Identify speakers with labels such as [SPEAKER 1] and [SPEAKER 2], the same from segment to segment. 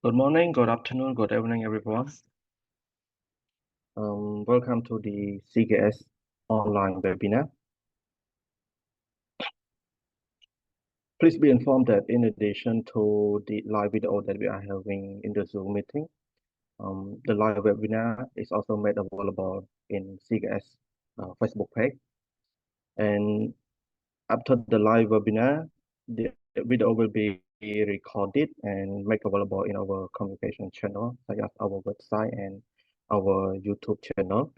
[SPEAKER 1] Good morning, good afternoon, good evening, everyone. Welcome to the CKS online webinar. Please be informed that in addition to the live video that we are having in the Zoom meeting, the live webinar is also made available in CKS Facebook page. And after the live webinar, the video will be recorded and made available in our communication channel, such as our website and our YouTube channel.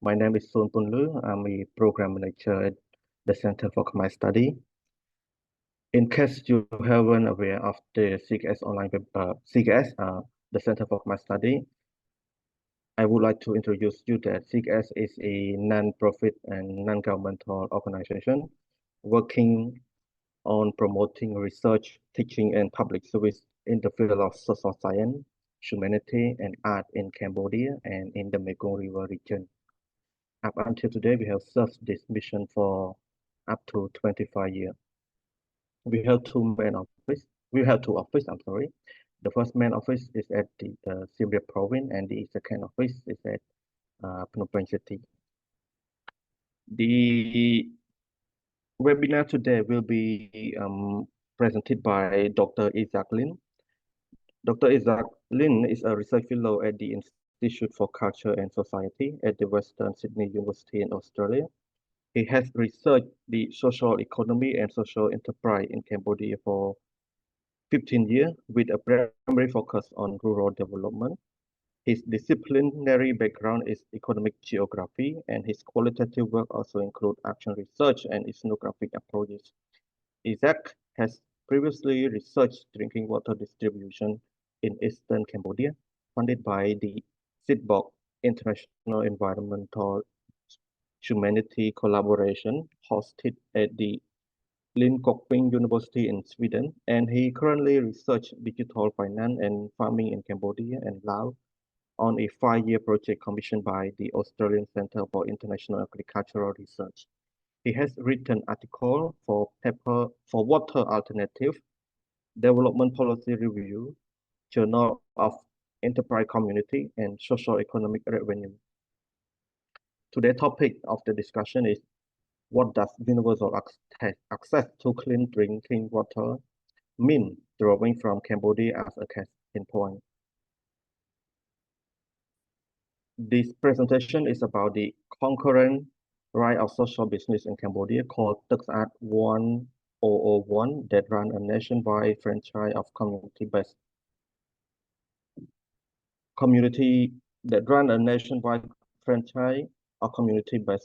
[SPEAKER 1] My name is Sun Pun Lu. I'm a program manager at the Center for Khmer Study. In case you haven't aware of the CKS online CKS, the Center for Khmer Study, I would like to introduce you that CKS is a non-profit and non-governmental organization working on promoting research, teaching, and public service in the field of social science, humanity, and art in Cambodia and in the Mekong River region. Up until today, we have served this mission for up to 25 years. We have two main office. We have two offices, I'm sorry. The first main office is at the Siem Reap province, and the second office is at Phnom Penh City. The webinar today will be presented by Dr. Isaac Lin. Dr. Isaac Lin is a research fellow at the Institute for Culture and Society at the Western Sydney University in Australia. He has researched the social economy and social enterprise in Cambodia for 15 years with a primary focus on rural development. His disciplinary background is economic geography, and his qualitative work also includes action research and ethnographic approaches. Isaac has previously researched drinking water distribution in eastern Cambodia, funded by the SIDBOC International Environmental Humanity Collaboration, hosted at the Linköping University in Sweden, and he currently researches digital finance and farming in Cambodia and Laos on a 5-year project commissioned by the Australian Centre for International Agricultural Research. He has written articles for paper for Water Alternative, Development Policy Review, Journal of Enterprise Community, and Social Economic Revenue. Today's topic of the discussion is what does universal access to clean drinking water mean, drawing from Cambodia as a case in point. This presentation is about the concurrent right of social business in Cambodia called Teuk Saat 1001 that run a nationwide franchise of community-based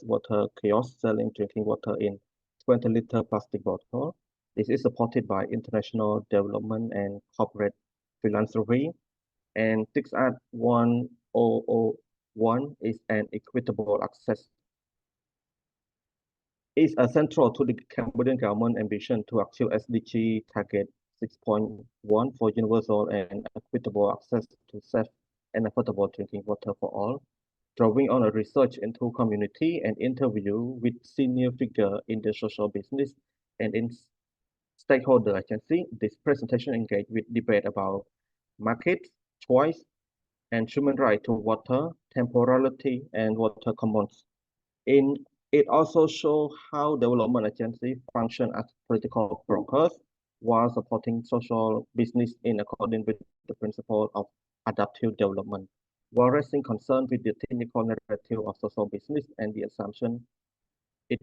[SPEAKER 1] water kiosks selling drinking water in 20-liter plastic bottle. This is supported by international development and corporate philanthropy. And Teuk Saat 1001 is an equitable access. Is central to the Cambodian government ambition to achieve SDG target 6.1 for universal and equitable access to safe and affordable drinking water for all, drawing on a research into community and interview with senior figure in the social business and in stakeholder. I can see this presentation engage with debate about market, choice, and human right to water, temporality, and water commons. It also shows how development agencies function as political brokers while supporting social business in accordance with the principle of adaptive development, while raising concern with the technical narrative of social business and the assumption it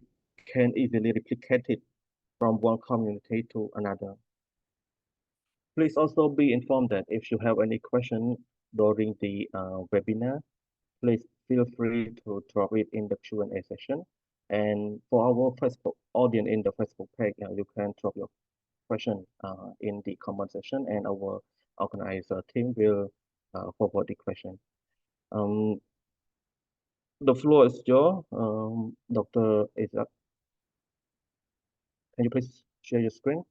[SPEAKER 1] can easily replicate it from one community to another. Please also be informed that if you have any question during the webinar, please feel free to drop it in the Q&A session. And for our Facebook audience in the Facebook page, you can drop your question in the comment section, and our organizer team will forward the question. The floor is yours, Dr. Isaac. Can you please share your screen?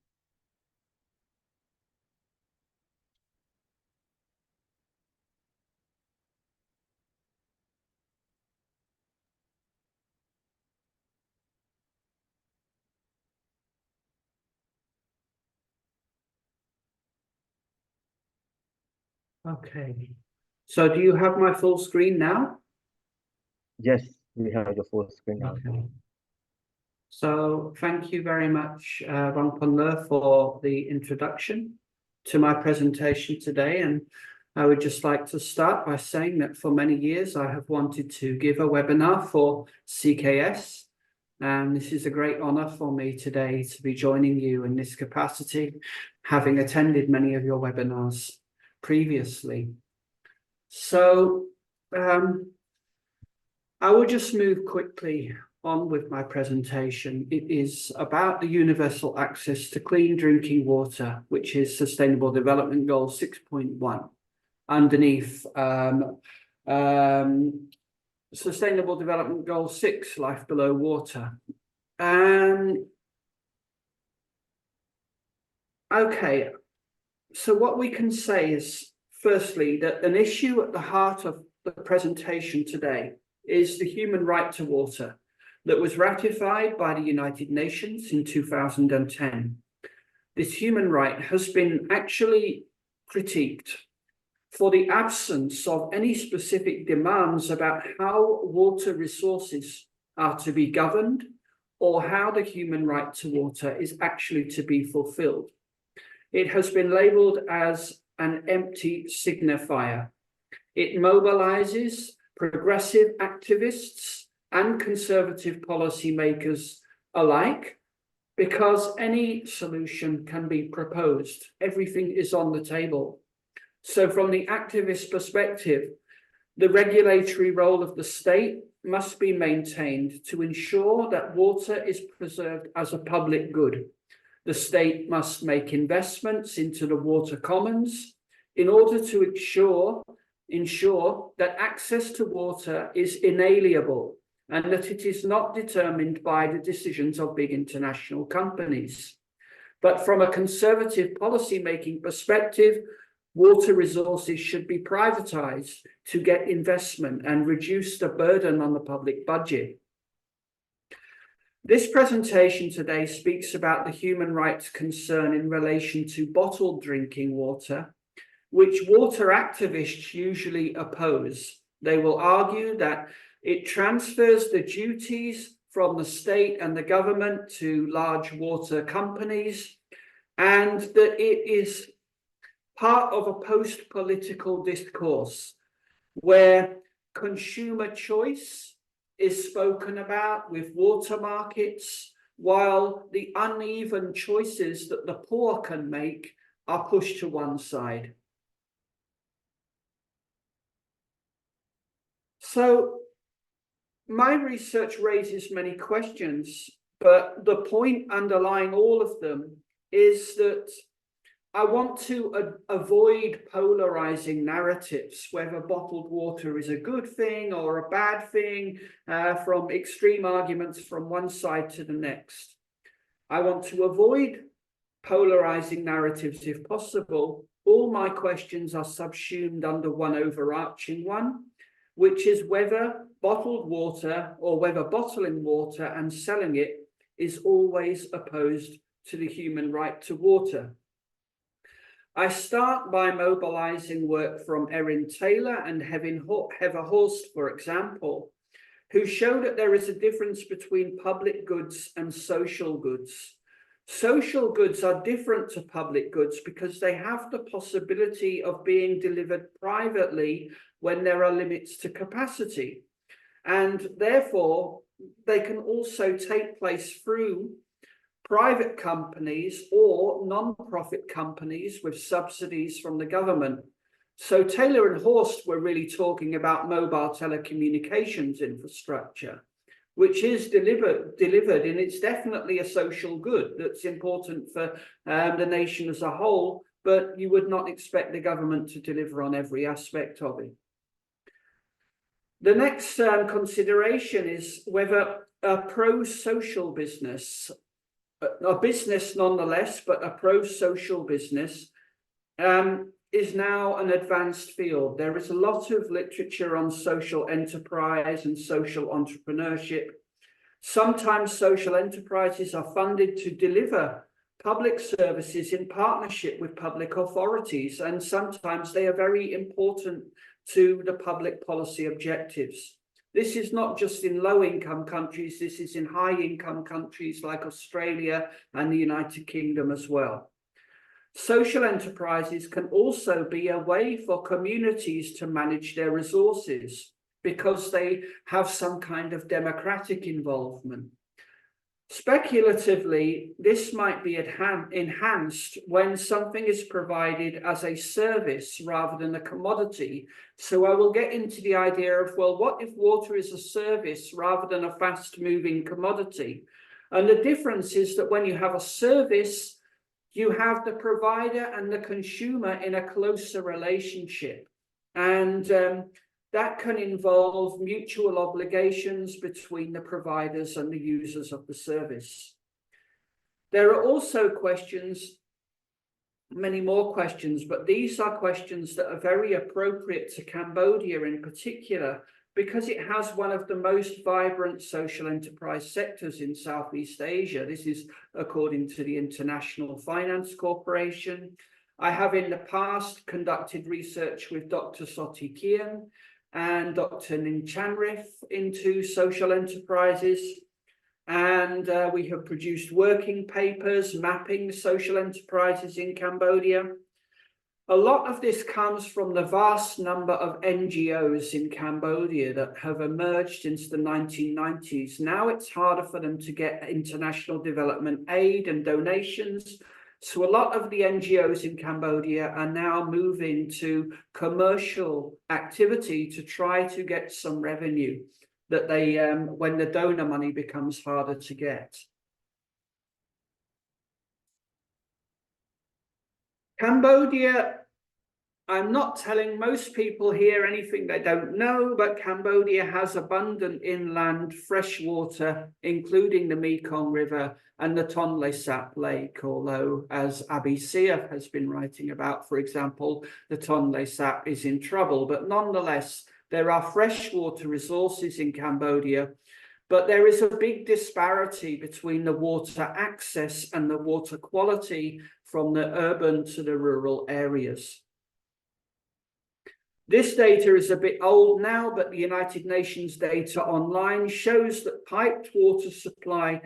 [SPEAKER 2] Okay. So do you have my full screen now?
[SPEAKER 1] Yes, we have your full screen now.
[SPEAKER 2] Okay. So thank you very much, Rangpanler, for the introduction to my presentation today. And I would just like to start by saying that for many years I have wanted to give a webinar for CKS. And this is a great honor for me today to be joining you in this capacity, having attended many of your webinars previously. So I will just move quickly on with my presentation. It is about the universal access to clean drinking water, which is Sustainable Development Goal 6.1, underneath Sustainable Development Goal 6, Life Below Water. Okay, so what we can say is, firstly, that an issue at the heart of the presentation today is the human right to water that was ratified by the United Nations in 2010. This human right has been actually critiqued for the absence of any specific demands about how water resources are to be governed or how the human right to water is actually to be fulfilled. It has been labeled as an empty signifier. It mobilizes progressive activists and conservative policymakers alike because any solution can be proposed. Everything is on the table. So from the activist perspective, the regulatory role of the state must be maintained to ensure that water is preserved as a public good. The state must make investments into the water commons in order to ensure that access to water is inalienable and that it is not determined by the decisions of big international companies. But from a conservative policy-making perspective, water resources should be privatized to get investment and reduce the burden on the public budget. This presentation today speaks about the human rights concern in relation to bottled drinking water, which water activists usually oppose. They will argue that it transfers the duties from the state and the government to large water companies, and that it is part of a post-political discourse where consumer choice is spoken about with water markets, while the uneven choices that the poor can make are pushed to one side. So my research raises many questions, but the point underlying all of them is that I want to avoid polarizing narratives, whether bottled water is a good thing or a bad thing, from extreme arguments from one side to the next. I want to avoid polarizing narratives if possible. All my questions are subsumed under one overarching one, which is whether bottled water or whether bottling water and selling it is always opposed to the human right to water. I start by mobilizing work from Erin Taylor and Heather Horst, for example, who show that there is a difference between public goods and social goods. Social goods are different to public goods because they have the possibility of being delivered privately when there are limits to capacity. And therefore, they can also take place through private companies or non-profit companies with subsidies from the government. So Taylor and Horst were really talking about mobile telecommunications infrastructure, which is delivered, and it's definitely a social good that's important for the nation as a whole, but you would not expect the government to deliver on every aspect of it. The next consideration is whether a pro-social business, a business nonetheless, but a pro-social business, is now an advanced field. There is a lot of literature on social enterprise and social entrepreneurship. Sometimes social enterprises are funded to deliver public services in partnership with public authorities, and sometimes they are very important to the public policy objectives. This is not just in low-income countries, this is in high-income countries like Australia and the United Kingdom as well. Social enterprises can also be a way for communities to manage their resources because they have some kind of democratic involvement. Speculatively, this might be enhanced when something is provided as a service rather than a commodity. So I will get into the idea of, well, what if water is a service rather than a fast-moving commodity? And the difference is that when you have a service, you have the provider and the consumer in a closer relationship. And that can involve mutual obligations between the providers and the users of the service. There are also questions, many more questions, but these are questions that are very appropriate to Cambodia in particular, because it has one of the most vibrant social enterprise sectors in Southeast Asia. This is according to the International Finance Corporation. I have in the past conducted research with Dr. Soti Kian and Dr. Nin Chanrif into social enterprises. And we have produced working papers mapping social enterprises in Cambodia. A lot of this comes from the vast number of NGOs in Cambodia that have emerged since the 1990s. Now it's harder for them to get international development aid and donations. So a lot of the NGOs in Cambodia are now moving to commercial activity to try to get some revenue that they, when the donor money becomes harder to get. Cambodia, I'm not telling most people here anything they don't know, but Cambodia has abundant inland fresh water, including the Mekong River and the Tonle Sap Lake, although, as Abi Siaf has been writing about, for example, the Tonle Sap is in trouble. But nonetheless, there are freshwater resources in Cambodia, but there is a big disparity between the water access and the water quality from the urban to the rural areas. This data is a bit old now, but the United Nations data online shows that piped water supply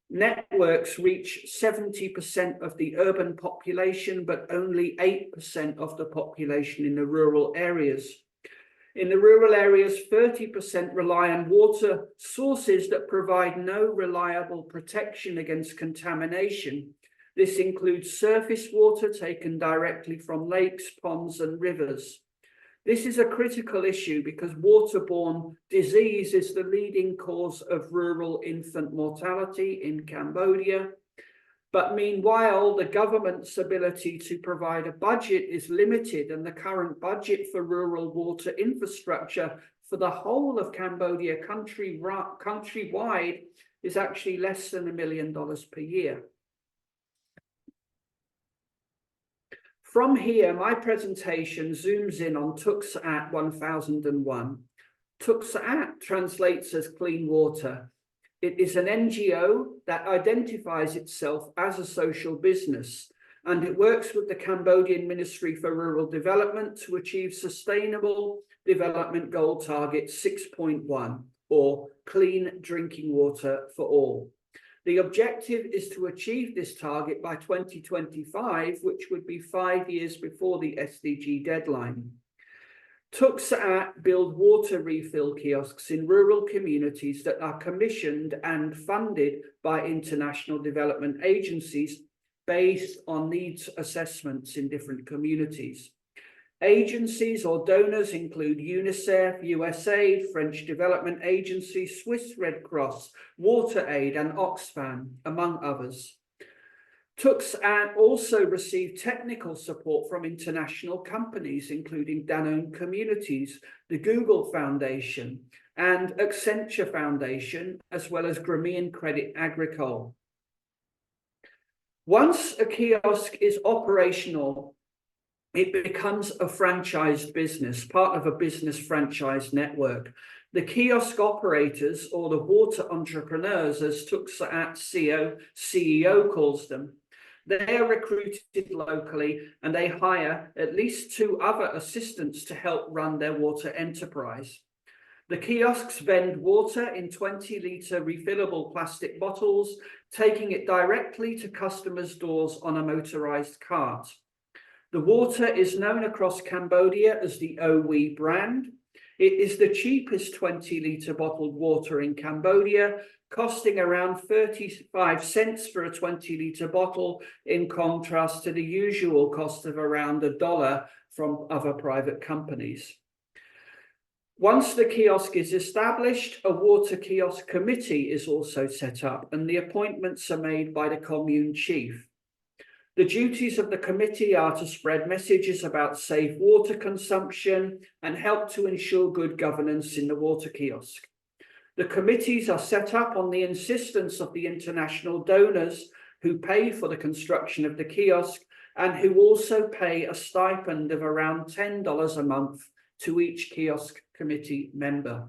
[SPEAKER 2] networks reach 70% of the urban population, but only 8% of the population in the rural areas. In the rural areas, 30% rely on water sources that provide no reliable protection against contamination. This includes surface water taken directly from lakes, ponds, and rivers. This is a critical issue because waterborne disease is the leading cause of rural infant mortality in Cambodia. But meanwhile, the government's ability to provide a budget is limited, and the current budget for rural water infrastructure for the whole of Cambodia countrywide is actually less than $1 million per year. From here, my presentation zooms in on Teuk Saat 1001. Teuk Saat translates as clean water. It is an NGO that identifies itself as a social business, and it works with the Cambodian Ministry for Rural Development to achieve Sustainable Development Goal Target 6.1, or clean drinking water for all. The objective is to achieve this target by 2025, which would be 5 years before the SDG deadline. Teuk Saat build water refill kiosks in rural communities that are commissioned and funded by international development agencies based on needs assessments in different communities. Agencies or donors include UNICEF, USAID, French Development Agency, Swiss Red Cross, WaterAid, and Oxfam, among others. Teuk Saat also received technical support from international companies, including Danone Communities, the Google Foundation, and Accenture Foundation, as well as Grameen Credit Agricole. Once a kiosk is operational, it becomes a franchised business, part of a business franchise network. The kiosk operators, or the water entrepreneurs, as Teuk Saat's CEO calls them, They are recruited locally and they hire at least 2 other assistants to help run their water enterprise. The kiosks vend water in 20-litre refillable plastic bottles, taking it directly to customers' doors on a motorised cart. The water is known across Cambodia as the Owi brand. It is the cheapest 20-litre bottled water in Cambodia, costing around 35 cents for a 20-litre bottle, in contrast to the usual cost of around $1 from other private companies. Once the kiosk is established, a water kiosk committee is also set up, and the appointments are made by the commune chief. The duties of the committee are to spread messages about safe water consumption and help to ensure good governance in the water kiosk. The committees are set up on the insistence of the international donors who pay for the construction of the kiosk and who also pay a stipend of around $10 a month to each kiosk committee member.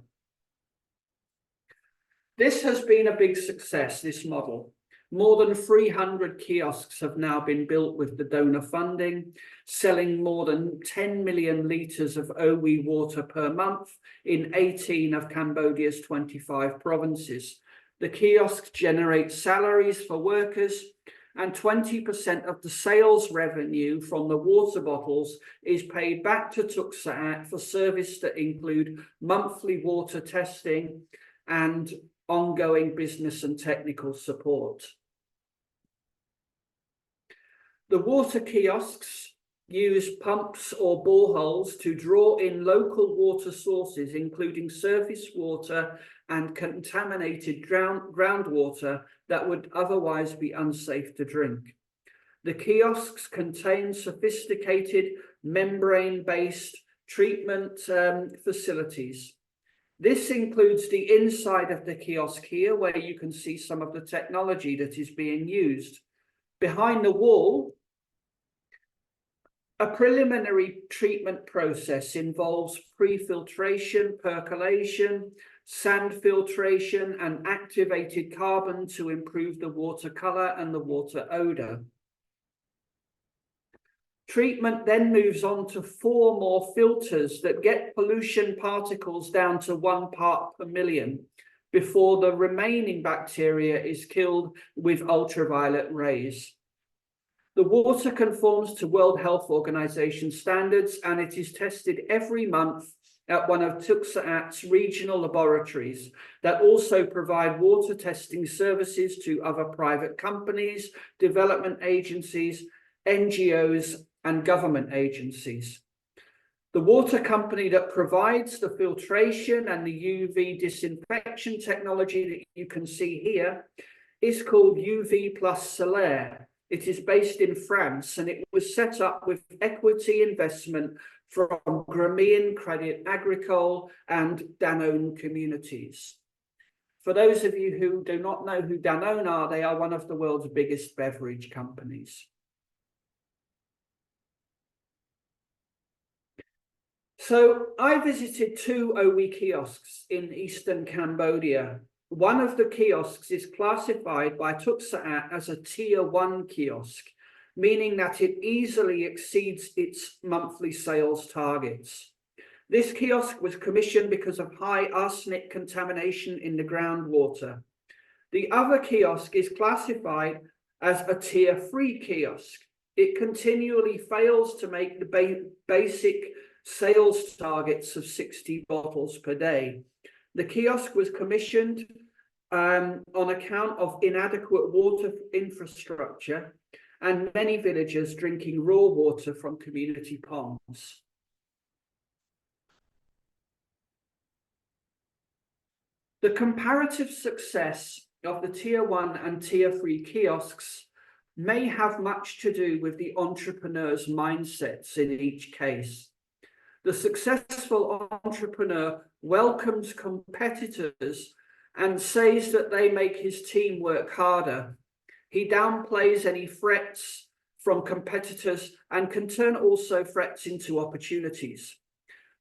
[SPEAKER 2] This has been a big success, this model. More than 300 kiosks have now been built with the donor funding, selling more than 10 million litres of Owi water per month in 18 of Cambodia's 25 provinces. The kiosks generate salaries for workers, and 20% of the sales revenue from the water bottles is paid back to Teuk Saat for service that include monthly water testing and ongoing business and technical support. The water kiosks use pumps or boreholes to draw in local water sources, including surface water and contaminated groundwater that would otherwise be unsafe to drink. The kiosks contain sophisticated membrane-based treatment facilities. This includes the inside of the kiosk here, where you can see some of the technology that is being used. Behind the wall, a preliminary treatment process involves pre-filtration, percolation, sand filtration, and activated carbon to improve the water color and the water odor. Treatment then moves on to 4 more filters that get pollution particles down to 1 part per million before the remaining bacteria is killed with ultraviolet rays. The water conforms to World Health Organization standards, and it is tested every month at one of Teuk Saat's regional laboratories that also provide water testing services to other private companies, development agencies, NGOs, and government agencies. The water company that provides the filtration and the UV disinfection technology that you can see here is called UV Plus Solaire. It is based in France, and it was set up with equity investment from Grameen Credit Agricole and Danone communities. For those of you who do not know who Danone are, they are one of the world's biggest beverage companies. So I visited 2 Owi kiosks in eastern Cambodia. One of the kiosks is classified by Teuk Saat as a Tier 1 kiosk, meaning that it easily exceeds its monthly sales targets. This kiosk was commissioned because of high arsenic contamination in the groundwater. The other kiosk is classified as a Tier 3 kiosk. It continually fails to make the basic sales targets of 60 bottles per day. The kiosk was commissioned on account of inadequate water infrastructure and many villagers drinking raw water from community ponds. The comparative success of the Tier 1 and Tier 3 kiosks may have much to do with the entrepreneur's mindsets in each case. The successful entrepreneur welcomes competitors and says that they make his team work harder. He downplays any threats from competitors and can turn also threats into opportunities.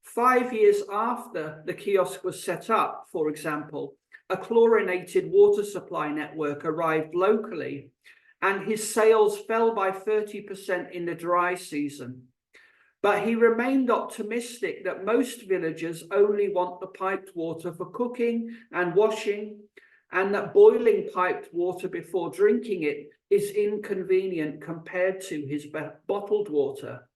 [SPEAKER 2] 5 years after the kiosk was set up, for example, a chlorinated water supply network arrived locally, and his sales fell by 30% in the dry season. But he remained optimistic that most villagers only want the piped water for cooking and washing, and that boiling piped water before drinking it is inconvenient compared to his bottled water.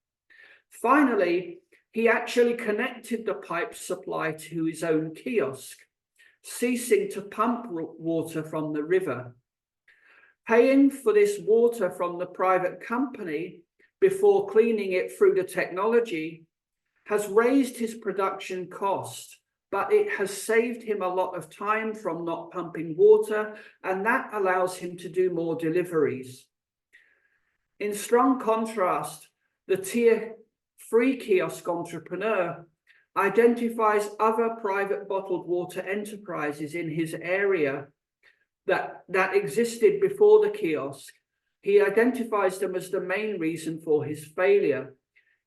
[SPEAKER 2] Finally, he actually connected the pipe supply to his own kiosk, ceasing to pump water from the river. Paying for this water from the private company before cleaning it through the technology has raised his production cost, but it has saved him a lot of time from not pumping water, and that allows him to do more deliveries. In strong contrast, the Tier 3 kiosk entrepreneur identifies other private bottled water enterprises in his area that existed before the kiosk. He identifies them as the main reason for his failure.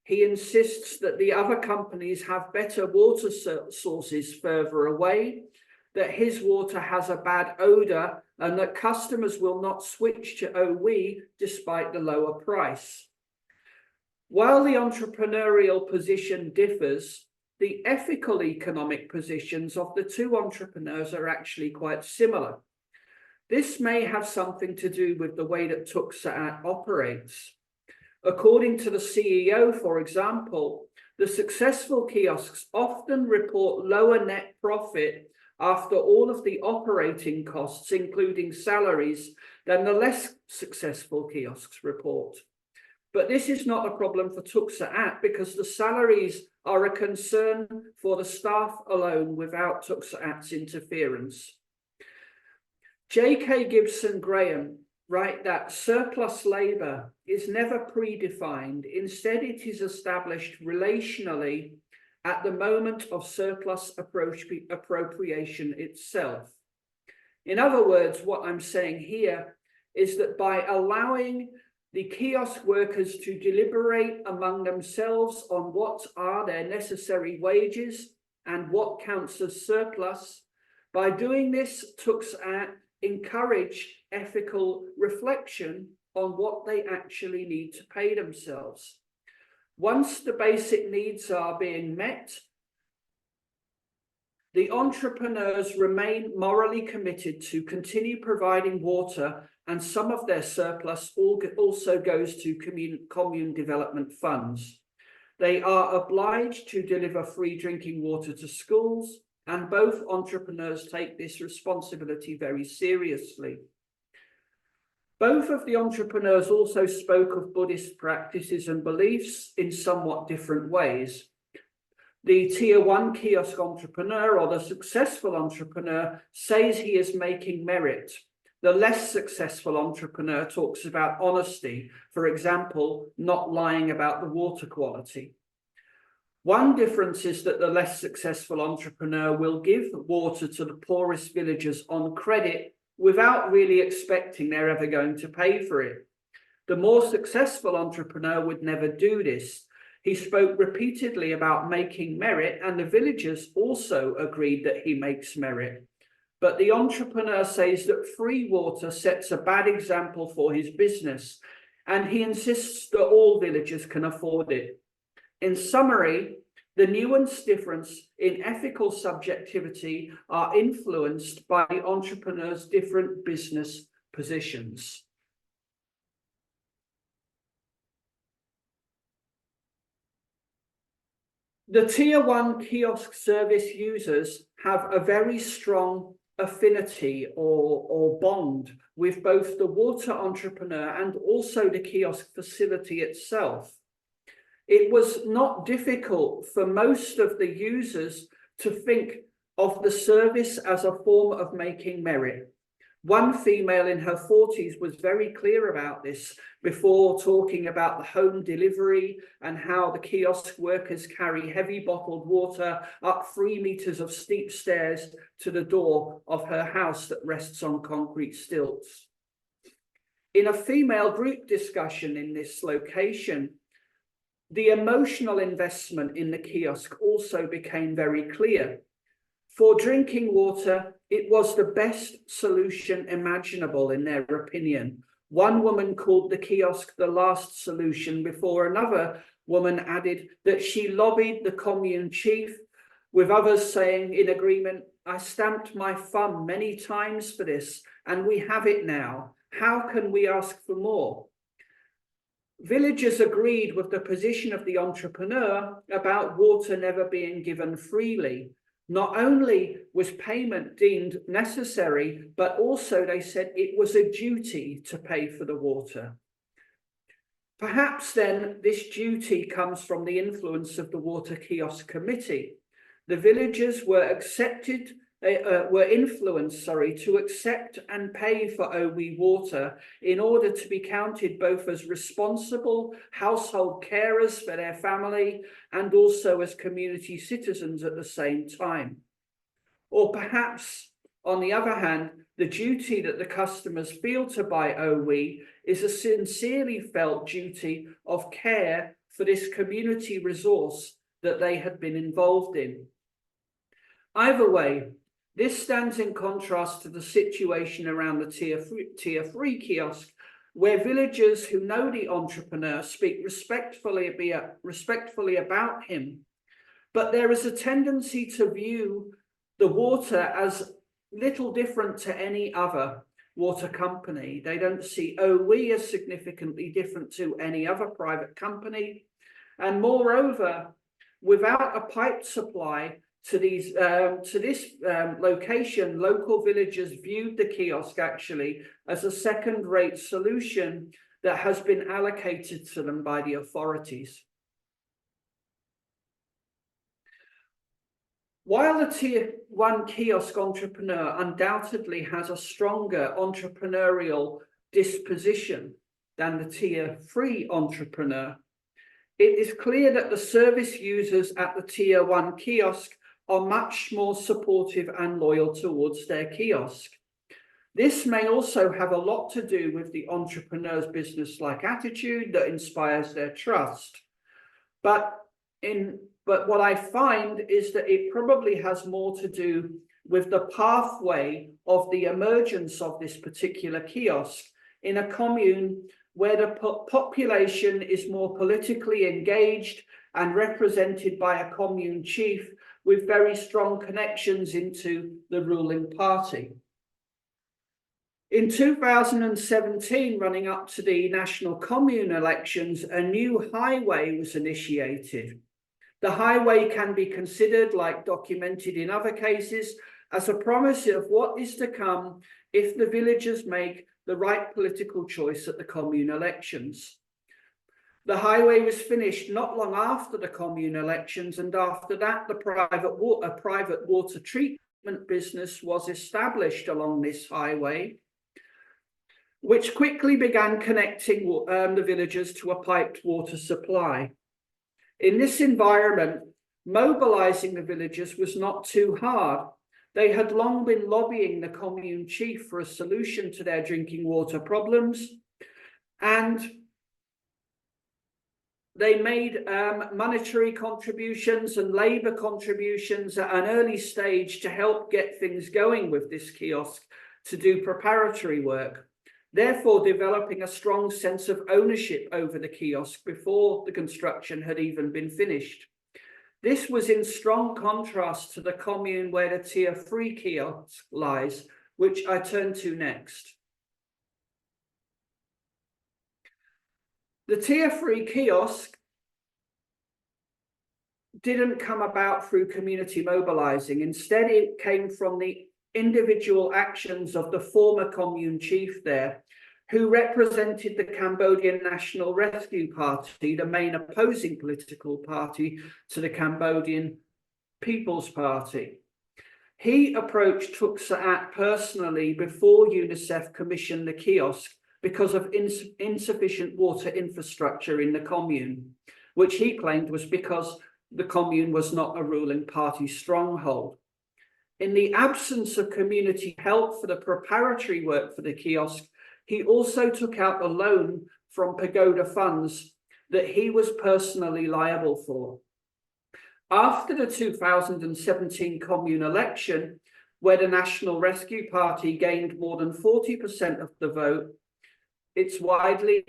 [SPEAKER 2] He insists that the other companies have better water sources further away, that his water has a bad odor, and that customers will not switch to OWE despite the lower price. While the entrepreneurial position differs, the ethical economic positions of the two entrepreneurs are actually quite similar. This may have something to do with the way that Teuk Saat operates. According to the CEO, for example, the successful kiosks often report lower net profit after all of the operating costs, including salaries, than the less successful kiosks report. But this is not a problem for Teuk Saat because the salaries are a concern for the staff alone without Teuk Saat's interference. J.K. Gibson Graham write that surplus labor is never predefined. Instead, it is established relationally at the moment of surplus appropriation itself. In other words, what I'm saying here is that by allowing the kiosk workers to deliberate among themselves on what are their necessary wages and what counts as surplus, by doing this, Teuk Saat encourage ethical reflection on what they actually need to pay themselves. Once the basic needs are being met, the entrepreneurs remain morally committed to continue providing water, and some of their surplus also goes to commune development funds. They are obliged to deliver free drinking water to schools, and both entrepreneurs take this responsibility very seriously. Both of the entrepreneurs also spoke of Buddhist practices and beliefs in somewhat different ways. The Tier 1 kiosk entrepreneur, or the successful entrepreneur, says he is making merit. The less successful entrepreneur talks about honesty, for example, not lying about the water quality. One difference is that the less successful entrepreneur will give water to the poorest villagers on credit without really expecting they're ever going to pay for it. The more successful entrepreneur would never do this. He spoke repeatedly about making merit, and the villagers also agreed that he makes merit. But the entrepreneur says that free water sets a bad example for his business, and he insists that all villagers can afford it. In summary, the nuanced difference in ethical subjectivity are influenced by the entrepreneur's different business positions. The Tier 1 kiosk service users have a very strong affinity or bond with both the water entrepreneur and also the kiosk facility itself. It was not difficult for most of the users to think of the service as a form of making merit. One female in her 40s was very clear about this before talking about the home delivery and how the kiosk workers carry heavy bottled water up 3 meters of steep stairs to the door of her house that rests on concrete stilts. In a female group discussion in this location, the emotional investment in the kiosk also became very clear. For drinking water, it was the best solution imaginable in their opinion. One woman called the kiosk the last solution, before another woman added that she lobbied the commune chief, with others saying in agreement, "I stamped my thumb many times for this, and we have it now. How can we ask for more?" Villagers agreed with the position of the entrepreneur about water never being given freely. Not only was payment deemed necessary, but also they said it was a duty to pay for the water. Perhaps then this duty comes from the influence of the Water Kiosk Committee. The villagers were influenced to accept and pay for OWE water in order to be counted both as responsible household carers for their family and also as community citizens at the same time. Or perhaps, on the other hand, the duty that the customers feel to buy OWE is a sincerely felt duty of care for this community resource that they had been involved in. Either way, this stands in contrast to the situation around the tier 3 kiosk, where villagers who know the entrepreneur speak respectfully about him. But there is a tendency to view the water as little different to any other water company. They don't see OWE as significantly different to any other private company. And moreover, without a pipe supply to this location, local villagers viewed the kiosk actually as a second-rate solution that has been allocated to them by the authorities. While the tier 1 kiosk entrepreneur undoubtedly has a stronger entrepreneurial disposition than the tier 3 entrepreneur, it is clear that the service users at the tier 1 kiosk are much more supportive and loyal towards their kiosk. This may also have a lot to do with the entrepreneur's business-like attitude that inspires their trust. But what I find is that it probably has more to do with the pathway of the emergence of this particular kiosk in a commune where the population is more politically engaged and represented by a commune chief with very strong connections into the ruling party. In 2017, running up to the national commune elections, a new highway was initiated. The highway can be considered, like documented in other cases, as a promise of what is to come if the villagers make the right political choice at the commune elections. The highway was finished not long after the commune elections, and after that, a private water treatment business was established along this highway, which quickly began connecting the villagers to a piped water supply. In this environment, mobilizing the villagers was not too hard. They had long been lobbying the commune chief for a solution to their drinking water problems, and they made monetary contributions and labor contributions at an early stage to help get things going with this kiosk to do preparatory work, therefore developing a strong sense of ownership over the kiosk before the construction had even been finished. This was in strong contrast to the commune where the tier 3 kiosk lies, which I turn to next. The tier 3 kiosk didn't come about through community mobilizing. Instead, it came from the individual actions of the former commune chief there, who represented the Cambodian National Rescue Party, the main opposing political party to the Cambodian People's Party. He approached Teuk Saat personally before UNICEF commissioned the kiosk because of insufficient water infrastructure in the commune, which he claimed was because the commune was not a ruling party stronghold. In the absence of community help for the preparatory work for the kiosk, he also took out a loan from pagoda funds that he was personally liable for. After the 2017 commune election, where the National Rescue Party gained more than 40% of the vote, it's widely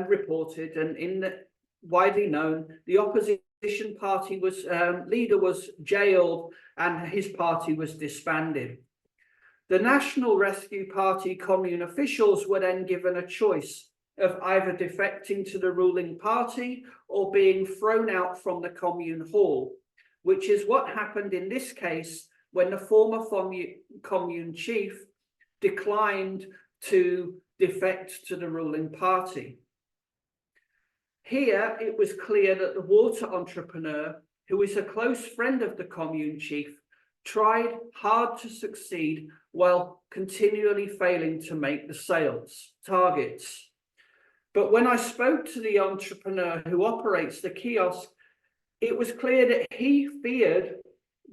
[SPEAKER 2] reported and widely known, the opposition party leader was jailed and his party was disbanded. The National Rescue Party commune officials were then given a choice of either defecting to the ruling party or being thrown out from the commune hall, which is what happened in this case when the former commune chief declined to defect to the ruling party. Here, it was clear that the water entrepreneur, who is a close friend of the commune chief, tried hard to succeed while continually failing to make the sales targets. But when I spoke to the entrepreneur who operates the kiosk, it was clear that he feared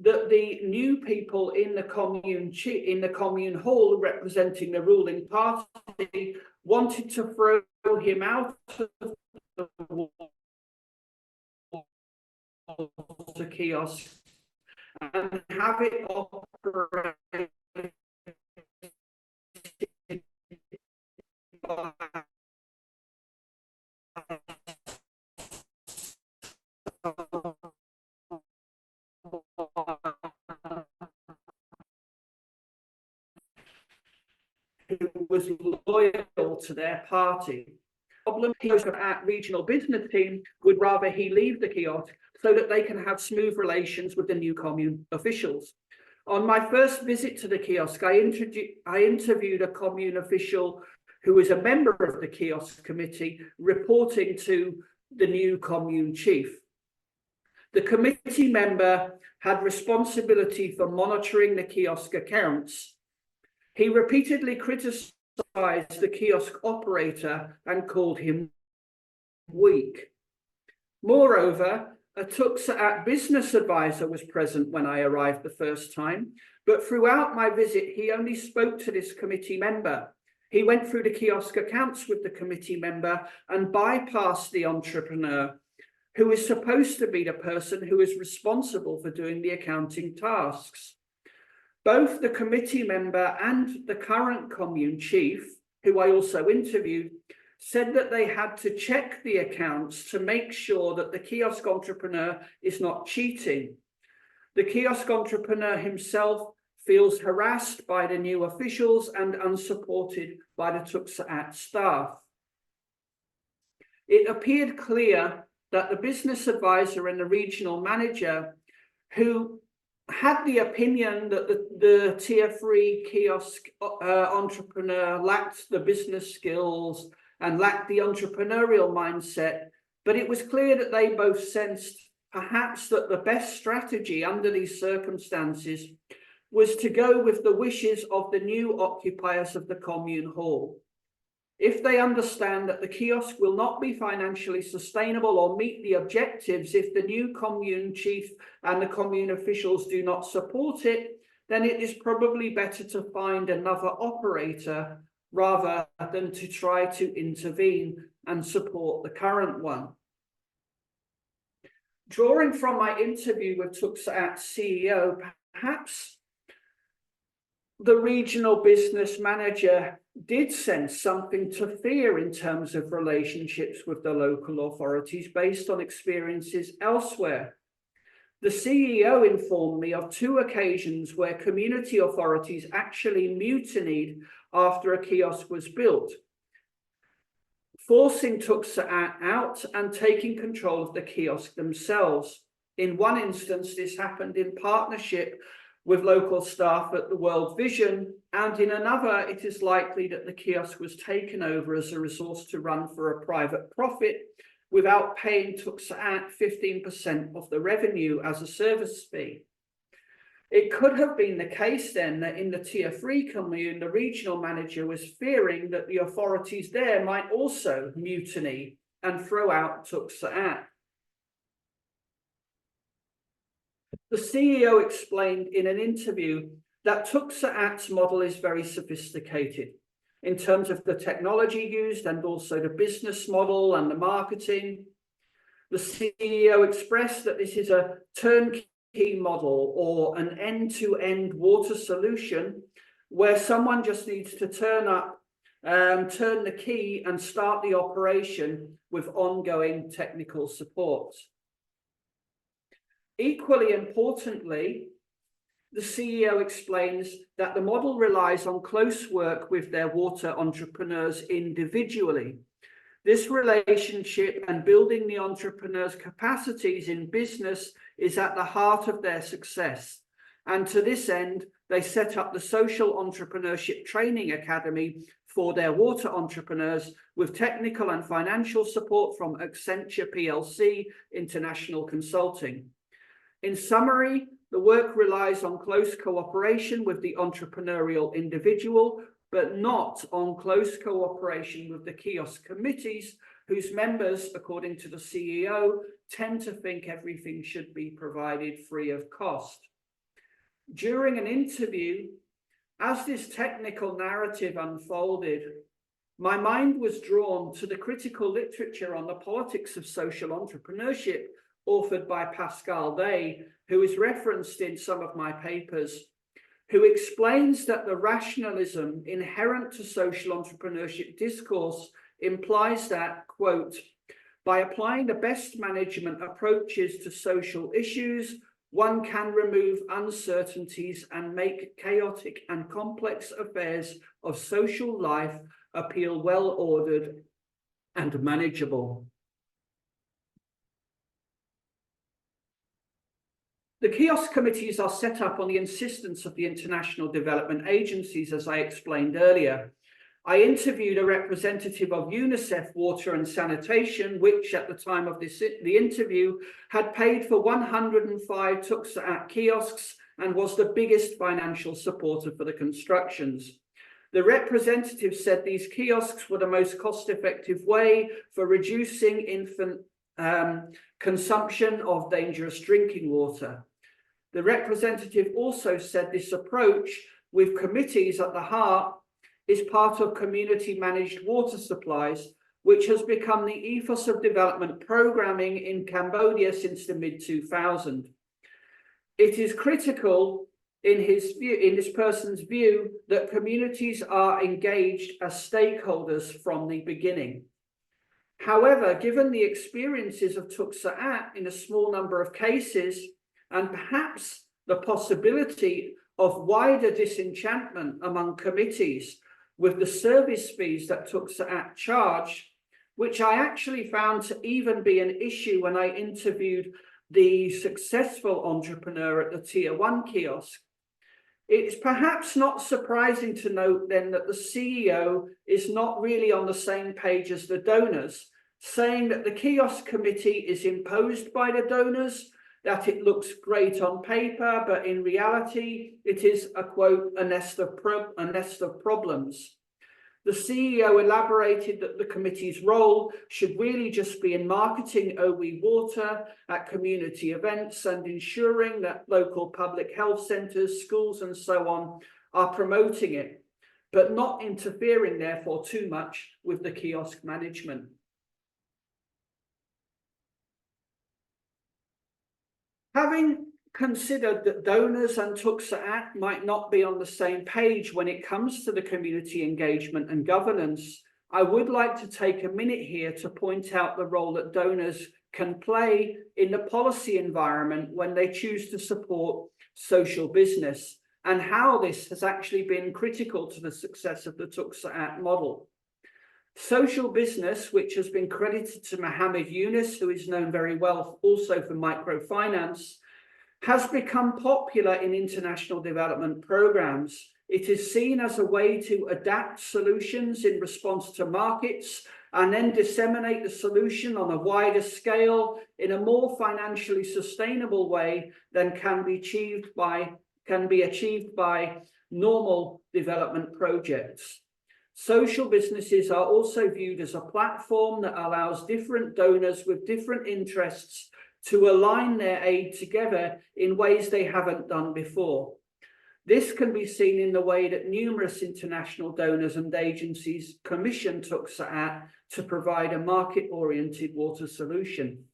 [SPEAKER 2] that the new people in the commune hall representing the ruling party wanted to throw him out of the kiosk and have it operate by who was loyal to their party. At regional business team would rather he leave the kiosk so that they can have smooth relations with the new commune officials. On my first visit to the kiosk, I interviewed a commune official who was a member of the kiosk committee reporting to the new commune chief. The committee member had responsibility for monitoring the kiosk accounts. He repeatedly criticized the kiosk operator and called him weak. Moreover, a Teuk Saat business advisor was present when I arrived the first time, but throughout my visit, he only spoke to this committee member. He went through the kiosk accounts with the committee member and bypassed the entrepreneur, who is supposed to be the person who is responsible for doing the accounting tasks. Both the committee member and the current commune chief, who I also interviewed, said that they had to check the accounts to make sure that the kiosk entrepreneur is not cheating. The kiosk entrepreneur himself feels harassed by the new officials and unsupported by the Teuk Saat staff. It appeared clear that the business advisor and the regional manager, who had the opinion that the tier 3 kiosk entrepreneur lacked the business skills and lacked the entrepreneurial mindset, but it was clear that they both sensed perhaps that the best strategy under these circumstances was to go with the wishes of the new occupiers of the commune hall. If they understand that the kiosk will not be financially sustainable or meet the objectives if the new commune chief and the commune officials do not support it, then it is probably better to find another operator rather than to try to intervene and support the current one. Drawing from my interview with Teuk Saat's CEO, perhaps the regional business manager did sense something to fear in terms of relationships with the local authorities based on experiences elsewhere. The CEO informed me of 2 occasions where community authorities actually mutinied after a kiosk was built, forcing Teuk Saat out and taking control of the kiosk themselves. In one instance, this happened in partnership with local staff at the World Vision, and in another, it is likely that the kiosk was taken over as a resource to run for a private profit without paying Teuk Saat 15% of the revenue as a service fee. It could have been the case then that in the tier 3 commune, the regional manager was fearing that the authorities there might also mutiny and throw out Teuk Saat. The CEO explained in an interview that Teuk Saat's model is very sophisticated in terms of the technology used and also the business model and the marketing. The CEO expressed that this is a turnkey model or an end-to-end water solution where someone just needs to turn up turn the key and start the operation with ongoing technical support. Equally importantly, the CEO explains that the model relies on close work with their water entrepreneurs individually. This relationship and building the entrepreneurs' capacities in business is at the heart of their success. And to this end, they set up the Social Entrepreneurship Training Academy for their water entrepreneurs with technical and financial support from Accenture PLC International Consulting. In summary, the work relies on close cooperation with the entrepreneurial individual, but not on close cooperation with the kiosk committees, whose members, according to the CEO, tend to think everything should be provided free of cost. During an interview, as this technical narrative unfolded, my mind was drawn to the critical literature on the politics of social entrepreneurship authored by Pascal Day, who is referenced in some of my papers, who explains that the rationalism inherent to social entrepreneurship discourse implies that, quote, by applying the best management approaches to social issues, one can remove uncertainties and make chaotic and complex affairs of social life appear well-ordered and manageable. The kiosk committees are set up on the insistence of the international development agencies, as I explained earlier. I interviewed a representative of UNICEF Water and Sanitation, which at the time of the interview had paid for 105 Teuk Saat kiosks and was the biggest financial supporter for the constructions. The representative said these kiosks were the most cost-effective way for reducing infant consumption of dangerous drinking water. The representative also said this approach, with committees at the heart, is part of community-managed water supplies, which has become the ethos of development programming in Cambodia since the mid-2000s. It is critical in this person's view that communities are engaged as stakeholders from the beginning. However, given the experiences of Teuk Saat in a small number of cases, and perhaps the possibility of wider disenchantment among committees with the service fees that Teuk Saat charged, which I actually found to even be an issue when I interviewed the successful entrepreneur at the Tier 1 kiosk, it's perhaps not surprising to note then that the CEO is not really on the same page as the donors, saying that the kiosk committee is imposed by the donors, that it looks great on paper, but in reality, it is a, quote, a nest of problems. The CEO elaborated that the committee's role should really just be in marketing OE water at community events and ensuring that local public health centres, schools and so on are promoting it, but not interfering therefore too much with the kiosk management. Having considered that donors and Teuk Saat might not be on the same page when it comes to the community engagement and governance, I would like to take a minute here to point out the role that donors can play in the policy environment when they choose to support social business, and how this has actually been critical to the success of the Teuk Saat model. Social business, which has been credited to Mohammed Yunus, who is known very well also for microfinance, has become popular in international development programs. It is seen as a way to adapt solutions in response to markets and then disseminate the solution on a wider scale in a more financially sustainable way than can be achieved by normal development projects. Social businesses are also viewed as a platform that allows different donors with different interests to align their aid together in ways they haven't done before. This can be seen in the way that numerous international donors and agencies commission Teuk Saat to provide a market-oriented water solution.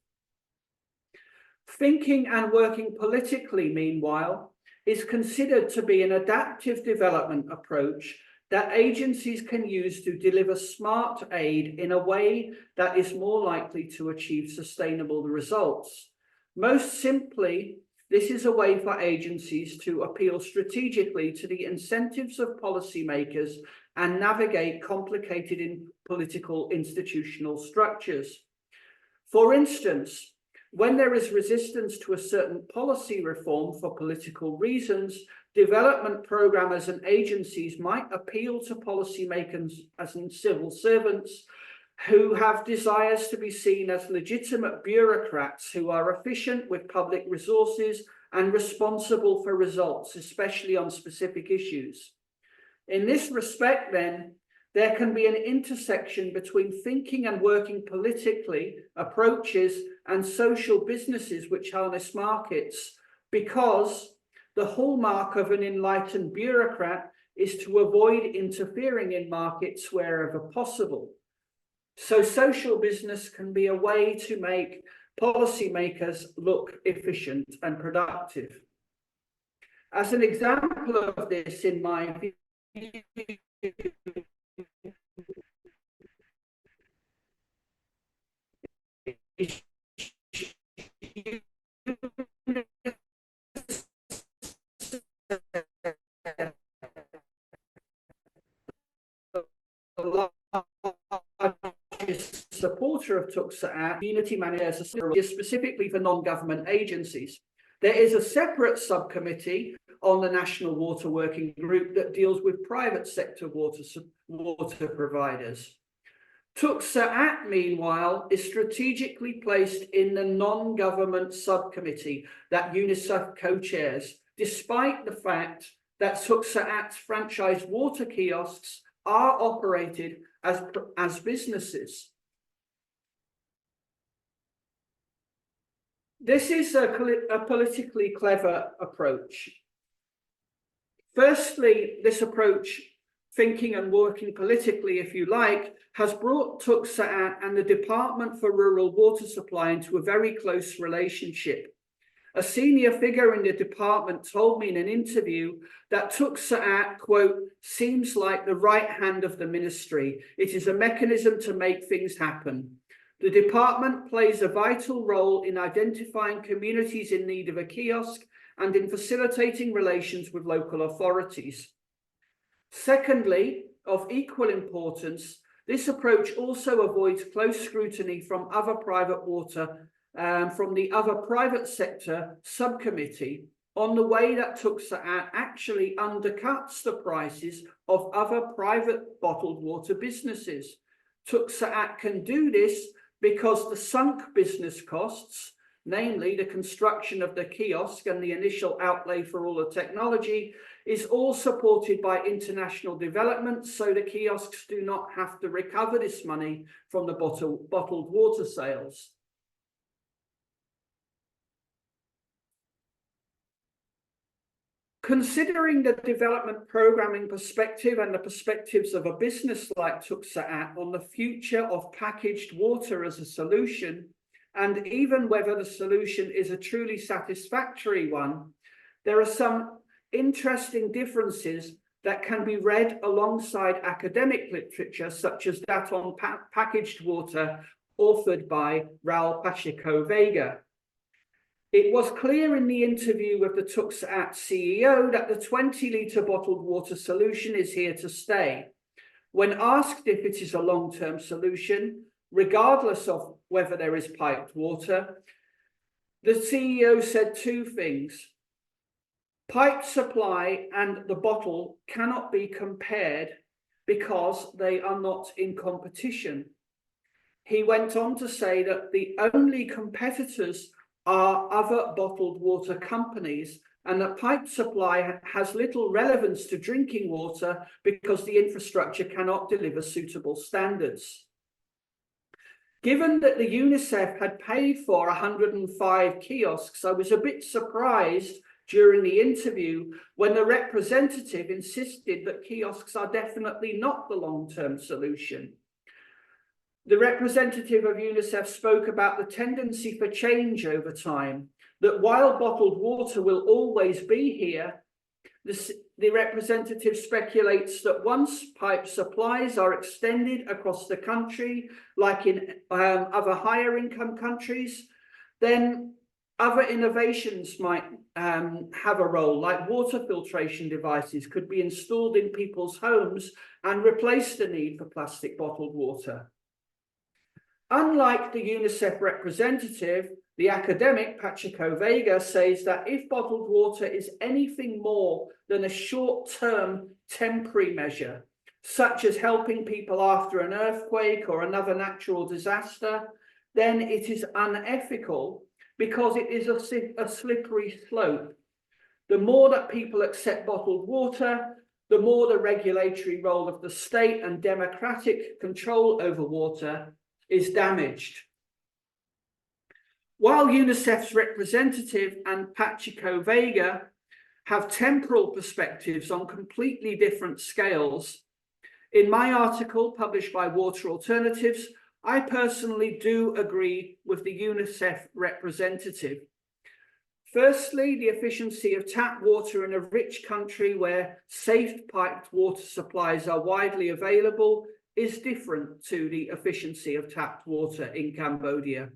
[SPEAKER 2] Thinking and working politically, meanwhile, is considered to be an adaptive development approach that agencies can use to deliver smart aid in a way that is more likely to achieve sustainable results. Most simply, this is a way for agencies to appeal strategically to the incentives of policymakers and navigate complicated political institutional structures. For instance, when there is resistance to a certain policy reform for political reasons, development programmers and agencies might appeal to policymakers as in civil servants who have desires to be seen as legitimate bureaucrats who are efficient with public resources and responsible for results, especially on specific issues. In this respect, then, there can be an intersection between thinking and working politically approaches and social businesses which harness markets, because the hallmark of an enlightened bureaucrat is to avoid interfering in markets wherever possible. So social business can be a way to make policymakers look efficient and productive. As an example of this, in my view, supporter of Teuk Saat, community managers specifically for non-government agencies. There is a separate subcommittee on the National Water Working Group that deals with private sector water providers. Teuk Saat, meanwhile, is strategically placed in the non-government subcommittee that UNICEF co-chairs, despite the fact that Teuk Saat's franchised water kiosks are operated as businesses. This is a politically clever approach. Firstly, this approach, thinking and working politically, if you like, has brought Teuk Saat and the Department for Rural Water Supply into a very close relationship. A senior figure in the department told me in an interview that Teuk Saat, quote, seems like the right hand of the ministry. It is a mechanism to make things happen. The department plays a vital role in identifying communities in need of a kiosk and in facilitating relations with local authorities. Secondly, of equal importance, this approach also avoids close scrutiny from other private water, from the other private sector subcommittee on the way that Teuk Saat actually undercuts the prices of other private bottled water businesses. Teuk Saat can do this because the sunk business costs, namely the construction of the kiosk and the initial outlay for all the technology, is all supported by international development, so the kiosks do not have to recover this money from the bottled water sales. Considering the development programming perspective and the perspectives of a business like Teuk Saat on the future of packaged water as a solution, and even whether the solution is a truly satisfactory one, there are some interesting differences that can be read alongside academic literature, such as that on packaged water, authored by Raul Pacheco Vega. It was clear in the interview with the Teuk Saat CEO that the 20-litre bottled water solution is here to stay. When asked if it is a long-term solution, regardless of whether there is piped water, the CEO said two things. Piped supply and the bottle cannot be compared because they are not in competition. He went on to say that the only competitors are other bottled water companies, and that pipe supply has little relevance to drinking water because the infrastructure cannot deliver suitable standards. Given that the UNICEF had paid for 105 kiosks, I was a bit surprised during the interview when the representative insisted that kiosks are definitely not the long-term solution. The representative of UNICEF spoke about the tendency for change over time, that while bottled water will always be here, The representative speculates that once pipe supplies are extended across the country, like in other higher income countries, then other innovations might have a role, like water filtration devices could be installed in people's homes and replace the need for plastic bottled water. Unlike the UNICEF representative, the academic Pacheco Vega says that if bottled water is anything more than a short-term temporary measure, such as helping people after an earthquake or another natural disaster, then it is unethical because it is a slippery slope. The more that people accept bottled water, the more the regulatory role of the state and democratic control over water is damaged. While UNICEF's representative and Pacheco Vega have temporal perspectives on completely different scales, in my article published by Water Alternatives, I personally do agree with the UNICEF representative. Firstly, the efficiency of tap water in a rich country where safe piped water supplies are widely available is different to the efficiency of tapped water in Cambodia.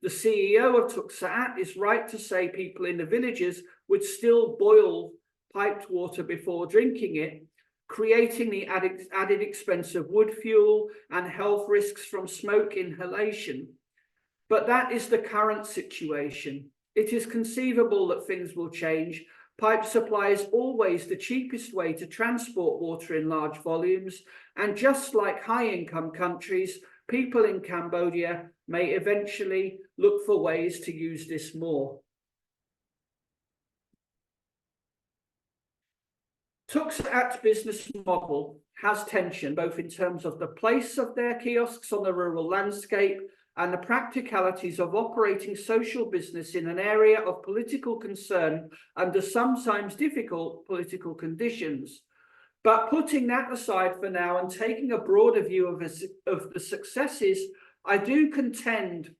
[SPEAKER 2] The CEO of Teuk Saat is right to say people in the villages would still boil piped water before drinking it, creating the added expense of wood fuel and health risks from smoke inhalation. But that is the current situation. It is conceivable that things will change. Pipe supply is always the cheapest way to transport water in large volumes, and just like high-income countries, people in Cambodia may eventually look for ways to use this more. Teuk Saat's business model has tension, both in terms of the place of their kiosks on the rural landscape and the practicalities of operating social business in an area of political concern under sometimes difficult political conditions. But putting that aside for now and taking a broader view of the successes, I do contend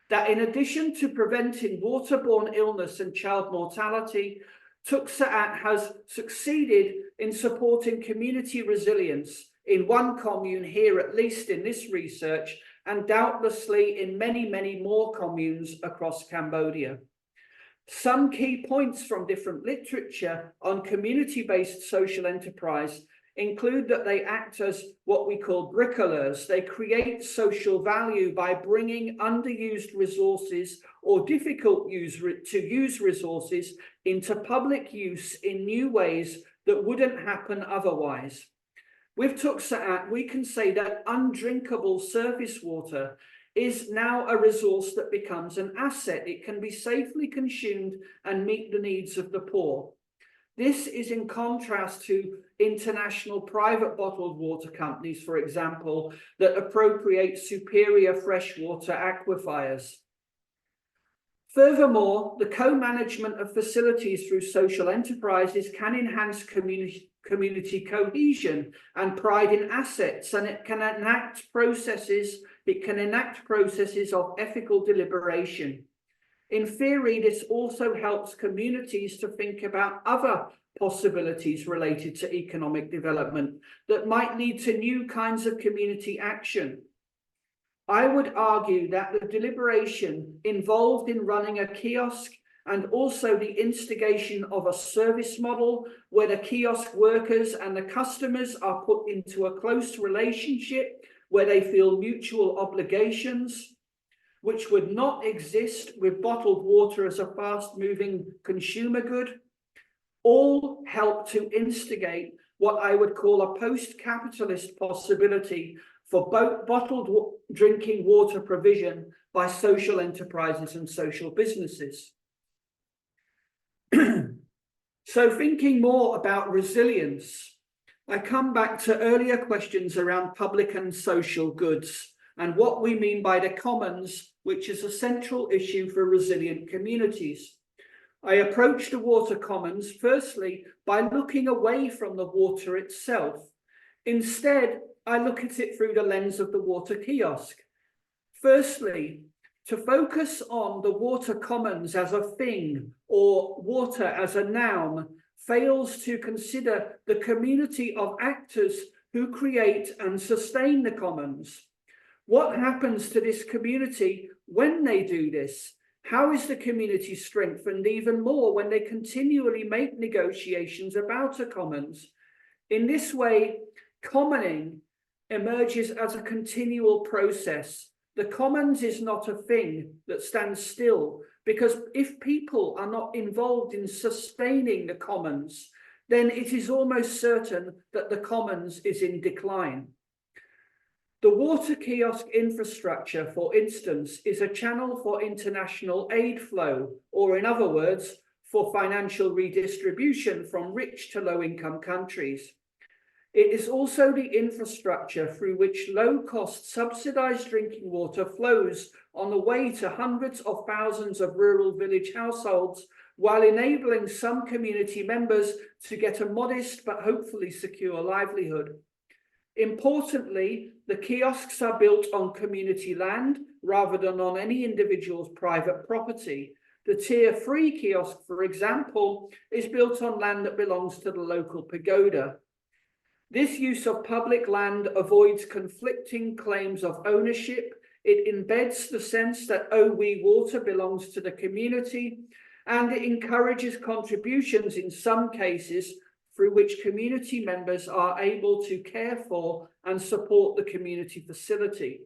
[SPEAKER 2] that in addition to preventing waterborne illness and child mortality, Teuk Saat has succeeded in supporting community resilience in one commune here, at least in this research, and doubtlessly in many, many more communes across Cambodia. Some key points from different literature on community-based social enterprise include that they act as what we call bricoleurs. They create social value by bringing underused resources or difficult to use resources into public use in new ways that wouldn't happen otherwise. With Teuk Saat, we can say that undrinkable surface water is now a resource that becomes an asset. It can be safely consumed and meet the needs of the poor. This is in contrast to international private bottled water companies, for example, that appropriate superior freshwater aquifers. Furthermore, the co-management of facilities through social enterprises can enhance community cohesion and pride in assets, and it can enact processes of ethical deliberation. In theory, this also helps communities to think about other possibilities related to economic development that might lead to new kinds of community action. I would argue that the deliberation involved in running a kiosk and also the instigation of a service model where the kiosk workers and the customers are put into a close relationship where they feel mutual obligations, which would not exist with bottled water as a fast-moving consumer good, all help to instigate what I would call a post-capitalist possibility for both bottled drinking water provision by social enterprises and social businesses. So thinking more about resilience, I come back to earlier questions around public and social goods and what we mean by the commons, which is a central issue for resilient communities. I approach the water commons firstly by looking away from the water itself. Instead, I look at it through the lens of the water kiosk. Firstly, to focus on the water commons as a thing or water as a noun fails to consider the community of actors who create and sustain the commons. What happens to this community when they do this? How is the community strengthened even more when they continually make negotiations about a commons? In this way, commoning emerges as a continual process. The commons is not a thing that stands still, because if people are not involved in sustaining the commons, then it is almost certain that the commons is in decline. The water kiosk infrastructure, for instance, is a channel for international aid flow, or in other words, for financial redistribution from rich to low-income countries. It is also the infrastructure through which low-cost subsidized drinking water flows on the way to hundreds of thousands of rural village households, while enabling some community members to get a modest but hopefully secure livelihood. Importantly, the kiosks are built on community land rather than on any individual's private property. The Tier 3 kiosk, for example, is built on land that belongs to the local pagoda. This use of public land avoids conflicting claims of ownership. It embeds the sense that we water belongs to the community, and it encourages contributions in some cases through which community members are able to care for and support the community facility.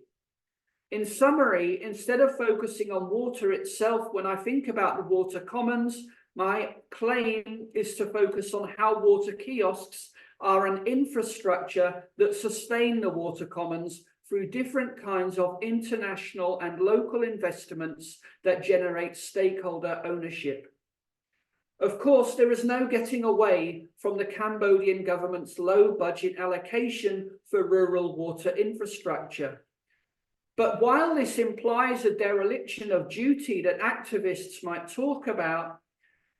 [SPEAKER 2] In summary, instead of focusing on water itself, when I think about the water commons, my claim is to focus on how water kiosks are an infrastructure that sustain the water commons through different kinds of international and local investments that generate stakeholder ownership. Of course, there is no getting away from the Cambodian government's low budget allocation for rural water infrastructure. But while this implies a dereliction of duty that activists might talk about,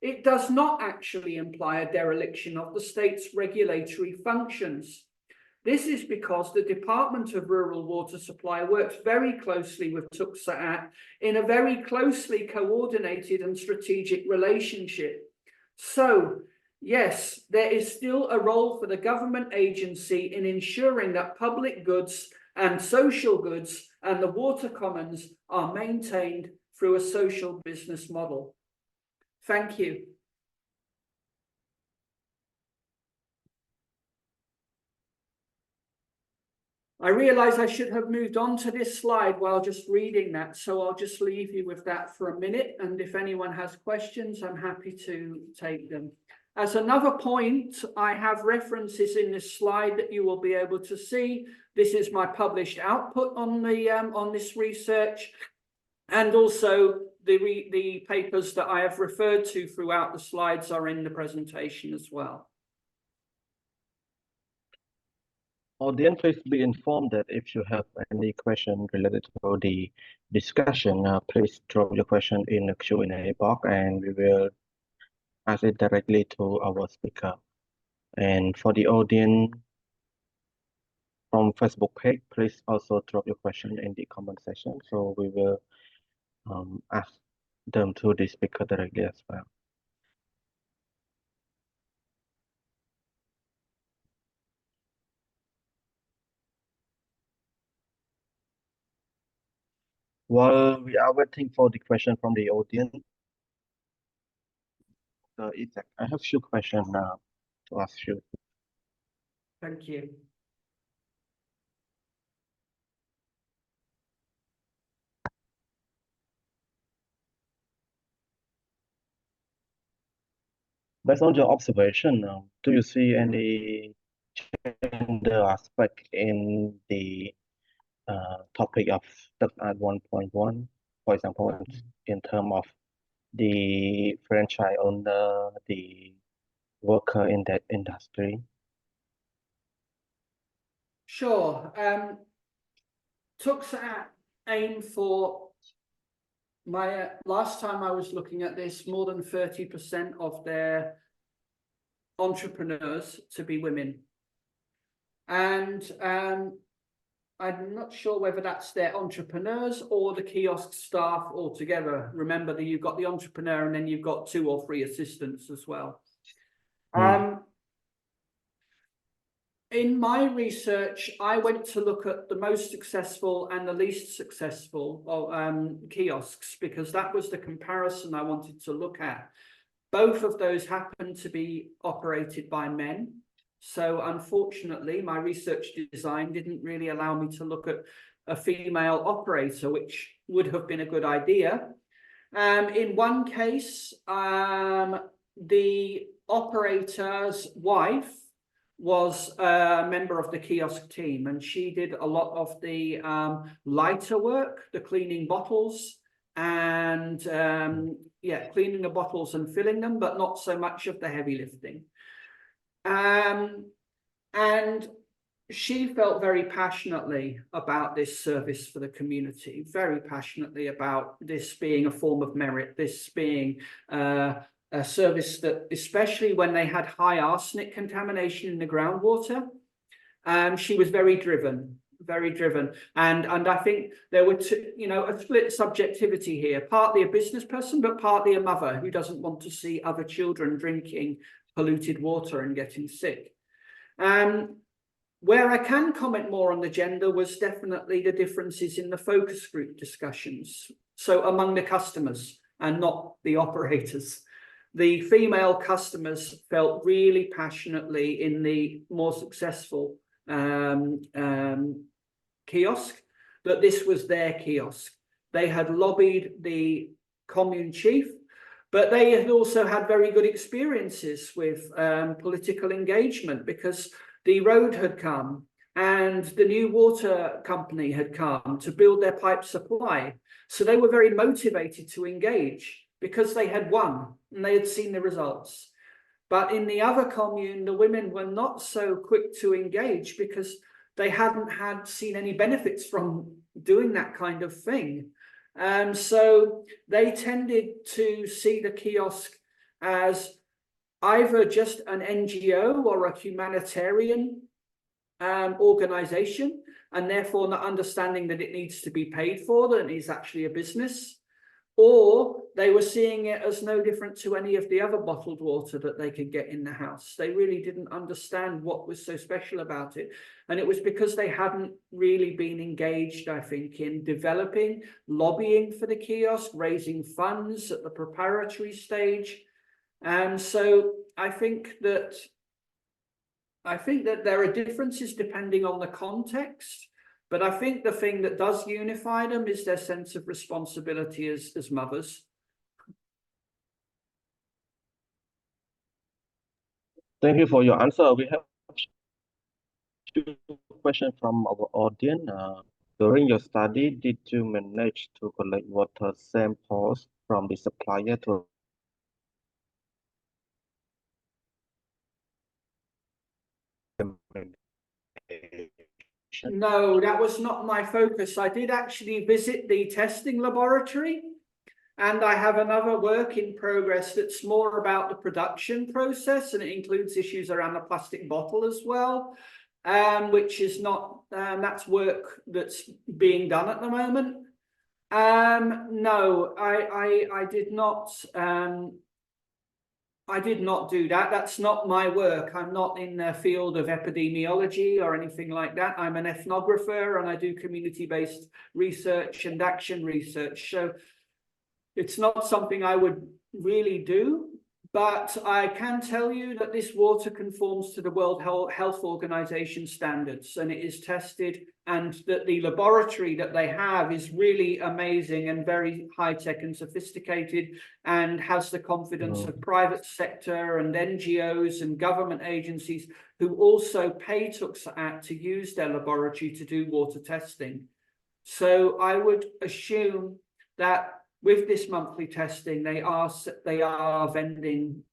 [SPEAKER 2] it does not actually imply a dereliction of the state's regulatory functions. This is because the Department of Rural Water Supply works very closely with Teuk Saat in a very closely coordinated and strategic relationship. So, yes, there is still a role for the government agency in ensuring that public goods and social goods and the water commons are maintained through a social business model. Thank you. I realize I should have moved on to this slide while just reading that, so I'll just leave you with that for a minute, and if anyone has questions, I'm happy to take them. As another point, I have references in this slide that you will be able to see. This is my published output on this research, and also the papers that I have referred to throughout the slides are in the presentation as well.
[SPEAKER 1] Audience, please be informed that if you have any question related to the discussion, please drop your question in the Q&A box and we will ask it directly to our speaker. And for the audience from Facebook page, please also drop your question in the comment section, so we will ask them to the speaker directly as well. While we are waiting for the question from the audience, Isaac, I have a few questions now to ask you.
[SPEAKER 2] Thank you.
[SPEAKER 1] Based on your observation, do you see any gender aspect in the topic of Teuk Saat 1.1, for example, in terms of the franchise owner, the worker in that industry?
[SPEAKER 2] Sure. Teuk Saat aim for, my last time I was looking at this, more than 30% of their entrepreneurs to be women. And I'm not sure whether that's their entrepreneurs or the kiosk staff altogether. Remember that you've got the entrepreneur and then you've got 2 or 3 assistants as well. In my research, I went to look at the most successful and the least successful kiosks, because that was the comparison I wanted to look at. Both of those happen to be operated by men. So unfortunately, my research design didn't really allow me to look at a female operator, which would have been a good idea. In one case, the operator's wife was a member of the kiosk team, and she did a lot of the lighter work, the cleaning bottles, and cleaning the bottles and filling them, but not so much of the heavy lifting. And she felt very passionately about this service for the community, very passionately about this being a form of merit, this being a service that, especially when they had high arsenic contamination in the groundwater, she was very driven. And I think there were a split subjectivity here, partly a business person, but partly a mother who doesn't want to see other children drinking polluted water and getting sick. Where I can comment more on the gender was definitely the differences in the focus group discussions. So among the customers and not the operators. The female customers felt really passionately in the more successful kiosk that this was their kiosk. They had lobbied the commune chief, but they had also had very good experiences with political engagement, because the road had come and the new water company had come to build their pipe supply. So they were very motivated to engage because they had won and they had seen the results. But in the other commune, the women were not so quick to engage because they hadn't seen any benefits from doing that kind of thing. So they tended to see the kiosk as either just an NGO or a humanitarian organization, and therefore not understanding that it needs to be paid for, that it is actually a business, or they were seeing it as no different to any of the other bottled water that they could get in the house. They really didn't understand what was so special about it. And it was because they hadn't really been engaged, I think, in developing, lobbying for the kiosk, raising funds at the preparatory stage. And so I think that there are differences depending on the context, but I think the thing that does unify them is their sense of responsibility as mothers.
[SPEAKER 1] Thank you for your answer. We have two questions from our audience. During your study, did you manage to collect water samples from the supplier to
[SPEAKER 2] No, that was not my focus. I did actually visit the testing laboratory, and I have another work in progress that's more about the production process, and it includes issues around the plastic bottle as well, which is not, that's work that's being done at the moment. No, I did not. I did not do that. That's not my work. I'm not in the field of epidemiology or anything like that. I'm an ethnographer and I do community-based research and action research. So it's not something I would really do, but I can tell you that this water conforms to the World Health Organization standards, and it is tested, and that the laboratory that they have is really amazing and very high-tech and sophisticated, and has the confidence of private sector and NGOs and government agencies who also pay Teuk Saat to use their laboratory to do water testing. So I would assume that with this monthly testing, they are vending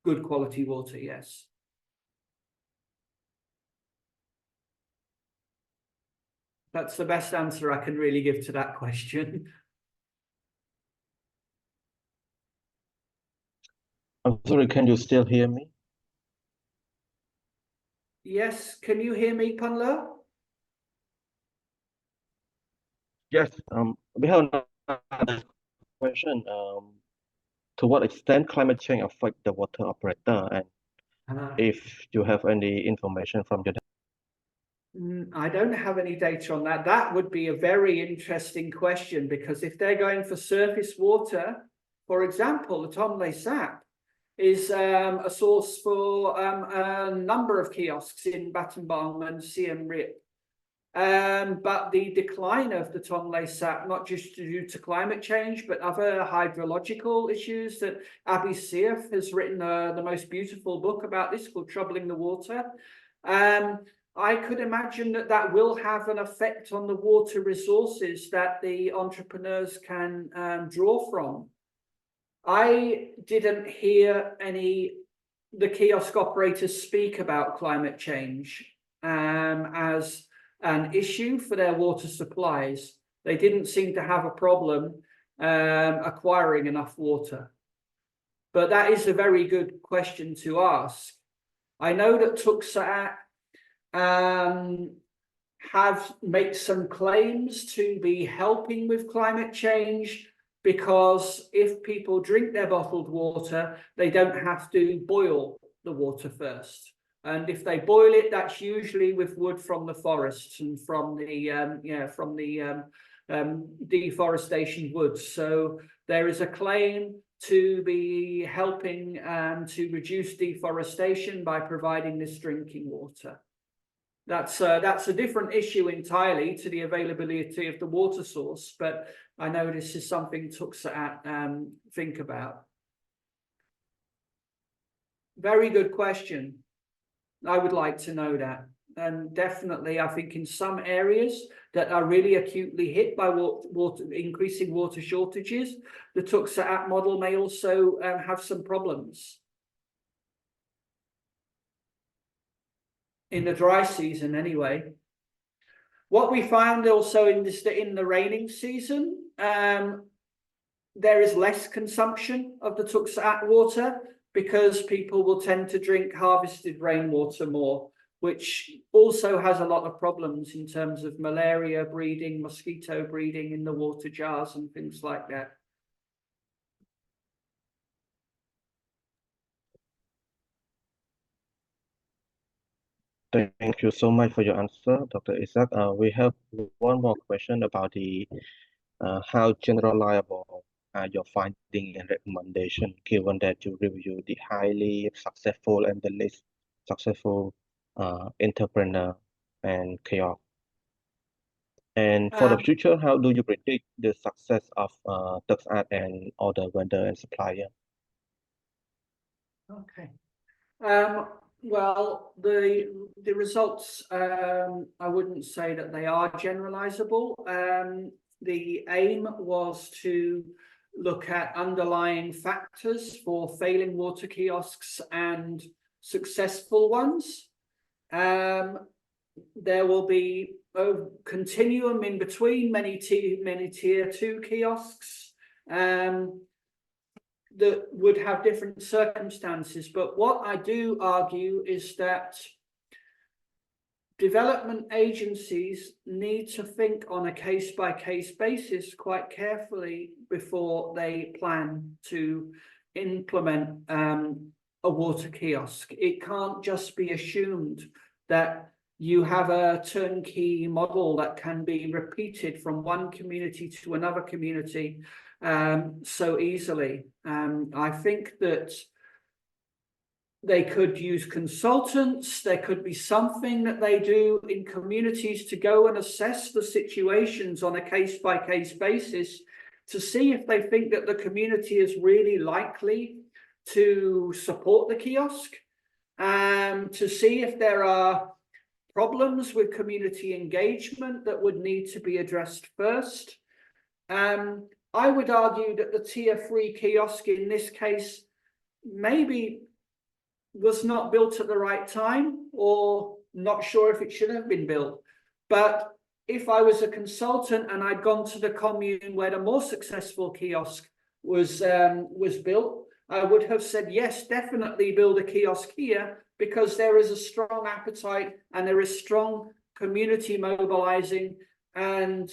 [SPEAKER 2] good quality water, yes. That's the best answer I can really give to that question.
[SPEAKER 1] I'm sorry, can you still hear me?
[SPEAKER 2] Yes, can you hear me, Panlo?
[SPEAKER 1] Yes, we have another question. To what extent climate change affect the water operator, and if you have any information from your.
[SPEAKER 2] I don't have any data on that. That would be a very interesting question, because if they're going for surface water, for example, the Tonle Sap is a source for a number of kiosks in Battambang and Siem Reap. But the decline of the Tonle Sap, not just due to climate change, but other hydrological issues, that Abby Seif has written the most beautiful book about this, called Troubling the Water. I could imagine that that will have an effect on the water resources that the entrepreneurs can draw from. I didn't hear the kiosk operators speak about climate change as an issue for their water supplies. They didn't seem to have a problem acquiring enough water. But that is a very good question to ask. I know that Teuk Saat make some claims to be helping with climate change, because if people drink their bottled water, they don't have to boil the water first. And if they boil it, that's usually with wood from the forests and from the deforestation woods. So there is a claim to be helping to reduce deforestation by providing this drinking water. That's a different issue entirely to the availability of the water source, but I know this is something Teuk Saat think about. Very good question. I would like to know that. And definitely, I think in some areas that are really acutely hit by increasing water shortages, the Teuk Saat model may also have some problems. In the dry season, anyway. What we found also in the raining season, there is less consumption of the Teuk Saat water, because people will tend to drink harvested rainwater more, which also has a lot of problems in terms of malaria breeding, mosquito breeding in the water jars and things like that.
[SPEAKER 1] Thank you so much for your answer, Dr. Isaac. We have one more question about the how generalizable are your findings and recommendation, given that you review the highly successful and the least successful entrepreneur and kiosk. And for the future, how do you predict the success of Teuk Saat and other vendor and supplier?
[SPEAKER 2] Okay. Well, the results, I wouldn't say that they are generalizable. The aim was to look at underlying factors for failing water kiosks and successful ones. There will be a continuum in between many tier 2 kiosks that would have different circumstances. But what I do argue is that development agencies need to think on a case-by-case basis quite carefully before they plan to implement a water kiosk. It can't just be assumed that you have a turnkey model that can be repeated from one community to another community so easily. I think that they could use consultants. There could be something that they do in communities to go and assess the situations on a case-by-case basis to see if they think that the community is really likely to support the kiosk, to see if there are problems with community engagement that would need to be addressed first. I would argue that the tier 3 kiosk in this case maybe was not built at the right time, or not sure if it should have been built. But if I was a consultant and I'd gone to the commune where the more successful kiosk was built, I would have said, yes, definitely build a kiosk here, because there is a strong appetite and there is strong community mobilizing, and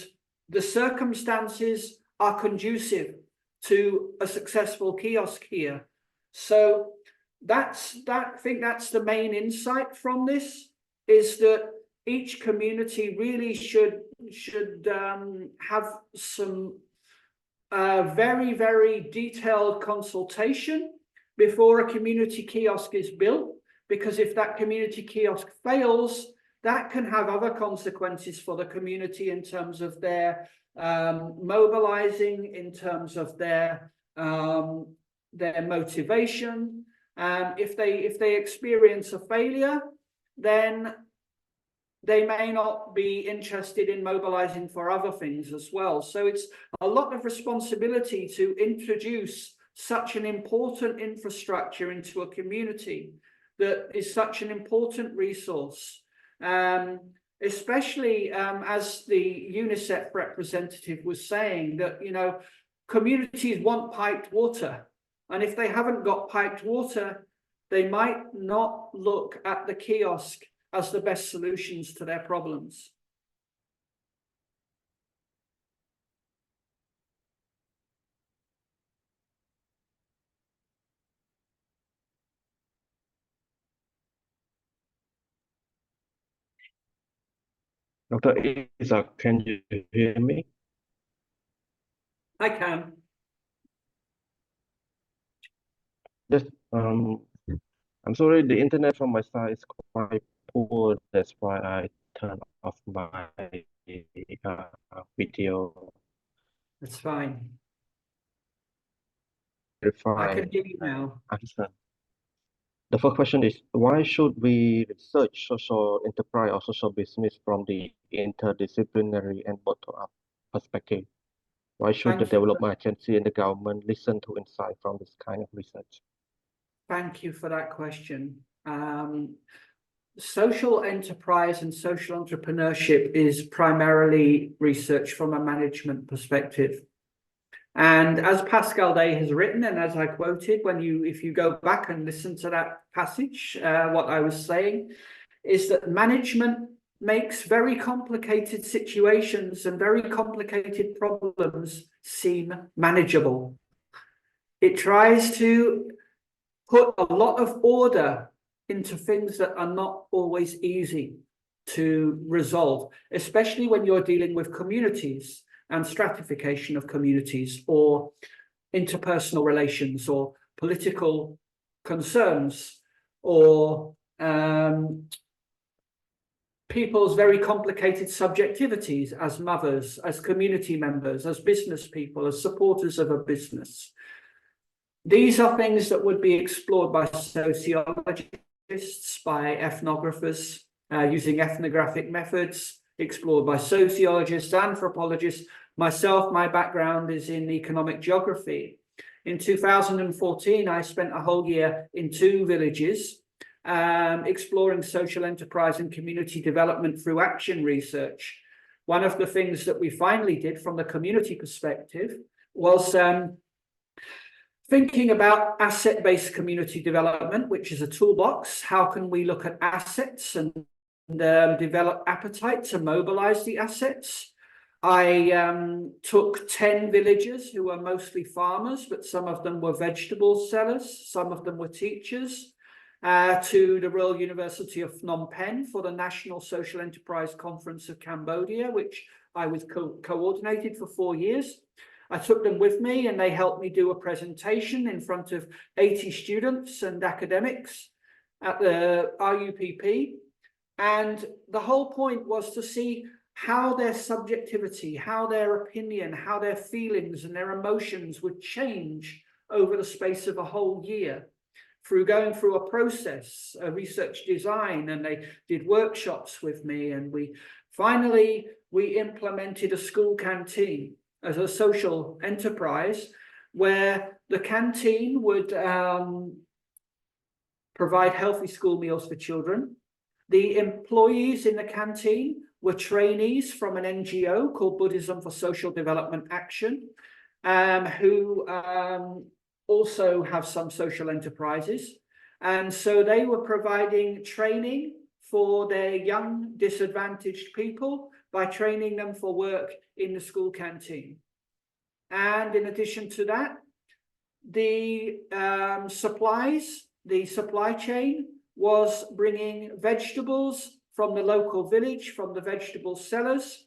[SPEAKER 2] the circumstances are conducive to a successful kiosk here. So I think that's the main insight from this, is that each community really should have some very, very detailed consultation before a community kiosk is built, because if that community kiosk fails, that can have other consequences for the community in terms of their mobilizing, in terms of their motivation. If they experience a failure, then they may not be interested in mobilizing for other things as well. So it's a lot of responsibility to introduce such an important infrastructure into a community that is such an important resource, especially as the UNICEF representative was saying, that, you know, communities want piped water. And if they haven't got piped water, they might not look at the kiosk as the best solutions to their problems.
[SPEAKER 1] Dr. Isaac, can you hear me?
[SPEAKER 2] I can.
[SPEAKER 1] Yes, I'm sorry, the internet from my side is quite poor. That's why I turned off my video.
[SPEAKER 2] That's fine. I
[SPEAKER 1] Verify
[SPEAKER 2] can hear you now.
[SPEAKER 1] answer. The first question is, why should we research social enterprise or social business from the interdisciplinary and bottom-up perspective? Why should the
[SPEAKER 2] Thank you.
[SPEAKER 1] development agency and the government listen to insight from this kind of research?
[SPEAKER 2] Thank you for that question. Social enterprise and social entrepreneurship is primarily research from a management perspective. And as Pascal Day has written, and as I quoted, if you go back and listen to that passage, what I was saying is that management makes very complicated situations and very complicated problems seem manageable. It tries to put a lot of order into things that are not always easy to resolve, especially when you're dealing with communities and stratification of communities, or interpersonal relations, or political concerns, or people's very complicated subjectivities as mothers, as community members, as business people, as supporters of a business. These are things that would be explored by sociologists, by ethnographers, using ethnographic methods, explored by sociologists, anthropologists. Myself, my background is in economic geography. In 2014, I spent a whole year in 2 villages, exploring social enterprise and community development through action research. One of the things that we finally did from the community perspective was thinking about asset-based community development, which is a toolbox. How can we look at assets and develop appetite to mobilize the assets? I took 10 villagers who were mostly farmers, but some of them were vegetable sellers, some of them were teachers, to the Royal University of Phnom Penh for the National Social Enterprise Conference of Cambodia, which I was coordinated for 4 years. I took them with me and they helped me do a presentation in front of 80 students and academics at the RUPP. And the whole point was to see how their subjectivity, how their opinion, how their feelings and their emotions would change over the space of a whole year through going through a process, a research design, and they did workshops with me. And we implemented a school canteen as a social enterprise where the canteen would provide healthy school meals for children. The employees in the canteen were trainees from an NGO called Buddhism for Social Development Action, who also have some social enterprises. And so they were providing training for their young disadvantaged people by training them for work in the school canteen. And in addition to that, the supplies the supply chain was bringing vegetables from the local village, from the vegetable sellers.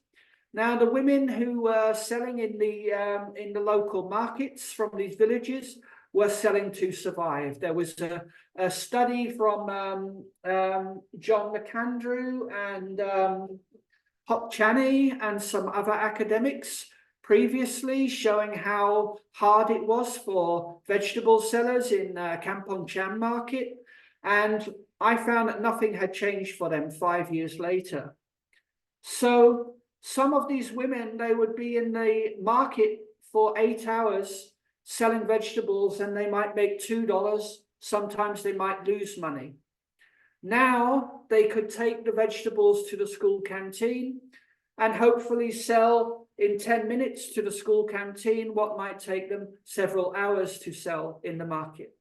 [SPEAKER 2] Now, the women who were selling in the local markets from these villages were selling to survive. There was a study from John McAndrew and Hop Chaney and some other academics previously showing how hard it was for vegetable sellers in Kampong Cham market. And I found that nothing had changed for them 5 years later. So some of these women, they would be in the market for 8 hours selling vegetables and they might make $2. Sometimes they might lose money. Now they could take the vegetables to the school canteen and hopefully sell in 10 minutes to the school canteen what might take them several hours to sell in the market.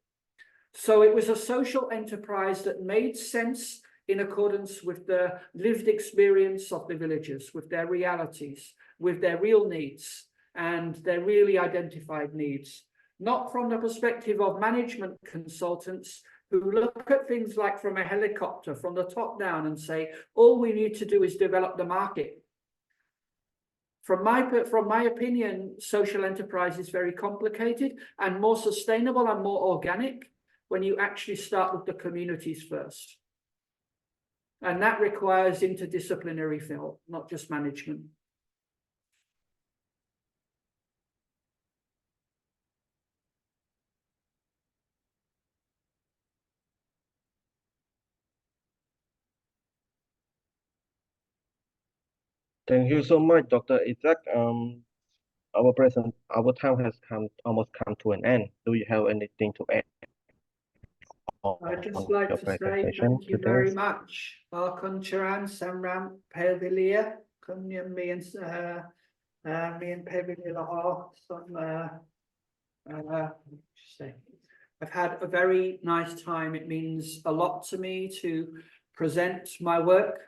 [SPEAKER 2] So it was a social enterprise that made sense in accordance with the lived experience of the villagers, with their realities, with their real needs and their really identified needs, not from the perspective of management consultants who look at things like from a helicopter, from the top down and say, all we need to do is develop the market. From my opinion, social enterprise is very complicated and more sustainable and more organic when you actually start with the communities first. And that requires interdisciplinary thought, not just management.
[SPEAKER 1] Thank you so much, Dr. Isaac. Our time has almost come to an end. Do you have anything to add
[SPEAKER 2] I'd just
[SPEAKER 1] on
[SPEAKER 2] like
[SPEAKER 1] your
[SPEAKER 2] to say
[SPEAKER 1] presentation
[SPEAKER 2] thank you
[SPEAKER 1] today?
[SPEAKER 2] very much. Arkon Charan Samram Pelvilia, Kunyam me and Pelvilia are some say. I've had a very nice time. It means a lot to me to present my work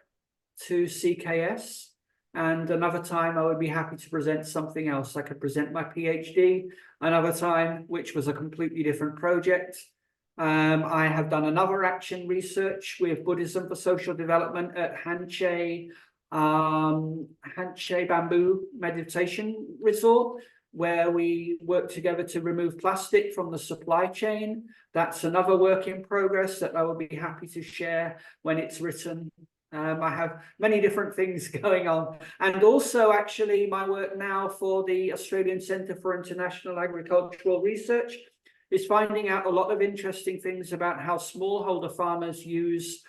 [SPEAKER 2] to CKS. And another time I would be happy to present something else. I could present my PhD another time, which was a completely different project. I have done another action research with Buddhism for Social Development at Hanche Bamboo Meditation Resort, where we work together to remove plastic from the supply chain. That's another work in progress that I will be happy to share when it's written. I have many different things going on. And also actually my work now for the Australian Centre for International Agricultural Research is finding out a lot of interesting things about how smallholder farmers use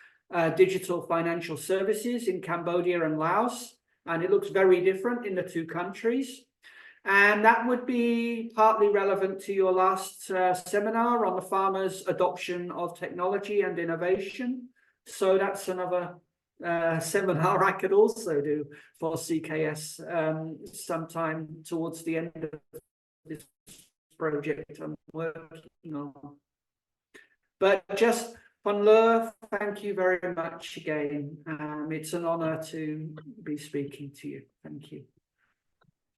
[SPEAKER 2] digital financial services in Cambodia and Laos. And it looks very different in the two countries. And that would be partly relevant to your last seminar on the farmers' adoption of technology and innovation. So that's another seminar I could also do for CKS sometime towards the end of this project I'm working on. But just Van Leur, thank you very much again. It's an honor to be speaking to you. Thank you.